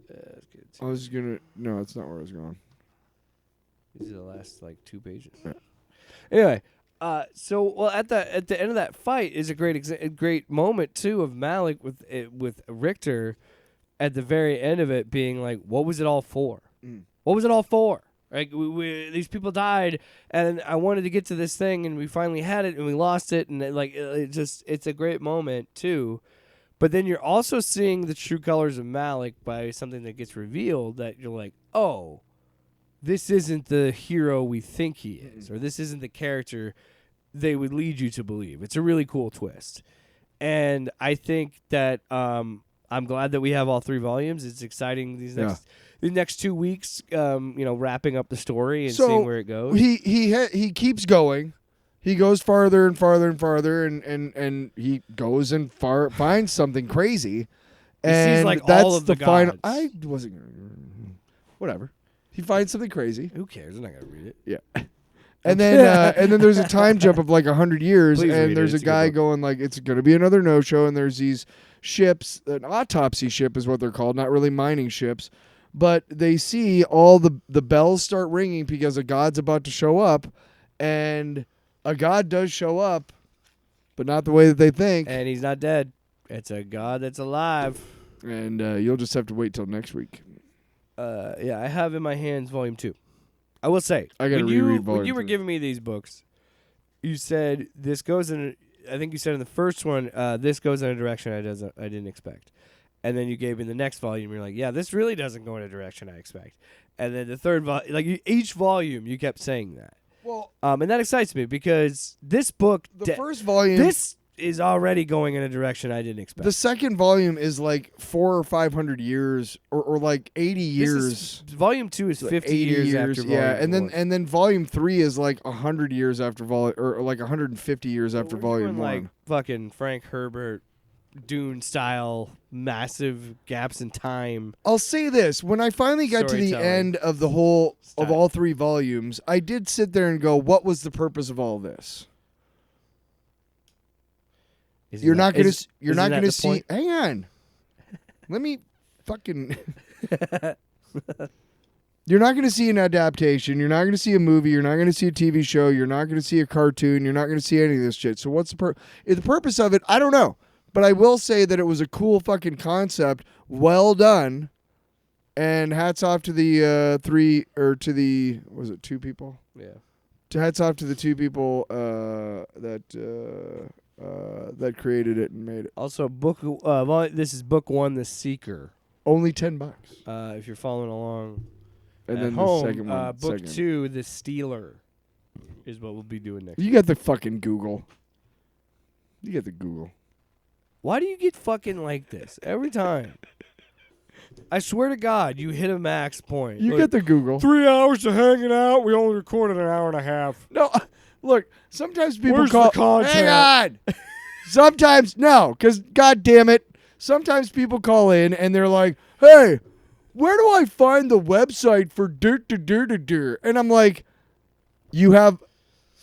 Let's get to I was gonna no, it's not where I was going. These are the last like 2 pages. Anyway, so at the end of that fight is a great moment too of Malik with Richter at the very end of it being like, what was it all for? What was it all for? Like these people died, and I wanted to get to this thing, and we finally had it, and we lost it, and it's a great moment too. But then you're also seeing the true colors of Malik by something that gets revealed that you're like, oh, this isn't the hero we think he is, or this isn't the character they would lead you to believe. It's a really cool twist. And I think that I'm glad that we have all 3 volumes. It's exciting these next 2 weeks, wrapping up the story and seeing where it goes. He keeps going. He goes farther and farther and farther, and he goes and finds something crazy. And sees like that's all of the final. gods. I wasn't. Whatever. He finds something crazy. Who cares? I'm not gonna read it. Yeah. And then there's a time jump of like 100 years, Please read and it. there's It's a a good guy book. going like, it's going to be another no-show, and there's these ships, an autopsy ship is what they're called, not really mining ships, but they see all the bells start ringing because a god's about to show up, and a god does show up, but not the way that they think, And he's not dead. It's a god that's alive. and you'll just have to wait till next week. Yeah, I have in my hands volume 2. I will say, I gotta when reread when volume you were 2. giving me these books, you said this goes in. I think you said in the first one, this goes in a direction I didn't expect, and then you gave me the next volume. You're like, yeah, this really doesn't go in a direction I expect, and then the third volume, each volume, you kept saying that. Well, And that excites me because this book, the first volume, this is already going in a direction I didn't expect. the second volume is like 400 or 500 years, or like 80 years. Volume 2 is Like 50 80 years after volume yeah, and 1. then volume 3 is like 100 years after volume, or like 150 years after We're volume doing, 1. like fucking Frank Herbert, Dune style, massive gaps in time. I'll say this: when I finally got to the Storytelling. end of the whole of Style. all 3 volumes, I did sit there and go, "What was the purpose of all this?" Isn't You're that- not gonna is- you're isn't not that gonna the see. point? Hang on, let me fucking. You're not going to see an adaptation. You're not going to see a movie. You're not going to see a TV show. You're not going to see a cartoon. You're not going to see any of this shit. So what's the purpose of it? I don't know. But I will say that it was a cool fucking concept. Well done. And hats off to the 2 people? Yeah. Hats off to the 2 people that created it and made it. Also, this is book 1, The Seeker. Only $10. If you're following along And at then home, the second one. book second. 2, The Stealer, is what we'll be doing next. You got the fucking Google. You got the Google. Why do you get fucking like this every time? I swear to God, you hit a max point. You Look, got the Google. 3 hours of hanging out. We only recorded an hour and a half. No, look. Sometimes people Where's call. the content? Hang on. Sometimes no, because God damn it. Sometimes people call in and they're like, "Hey, where do I find the website for dirt to dirt to dirt?" And I'm like, "You have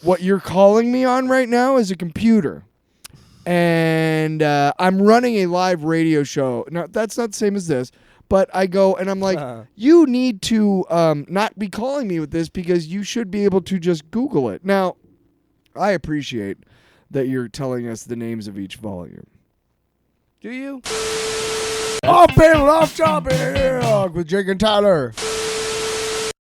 what you're calling me on right now is a computer, and I'm running a live radio show. Now that's not the same as this." But I go and I'm like, you need to not be calling me with this because you should be able to just Google it. Now, I appreciate that you're telling us the names of each volume. Do you? Off panel, off topic with Jake and Tyler.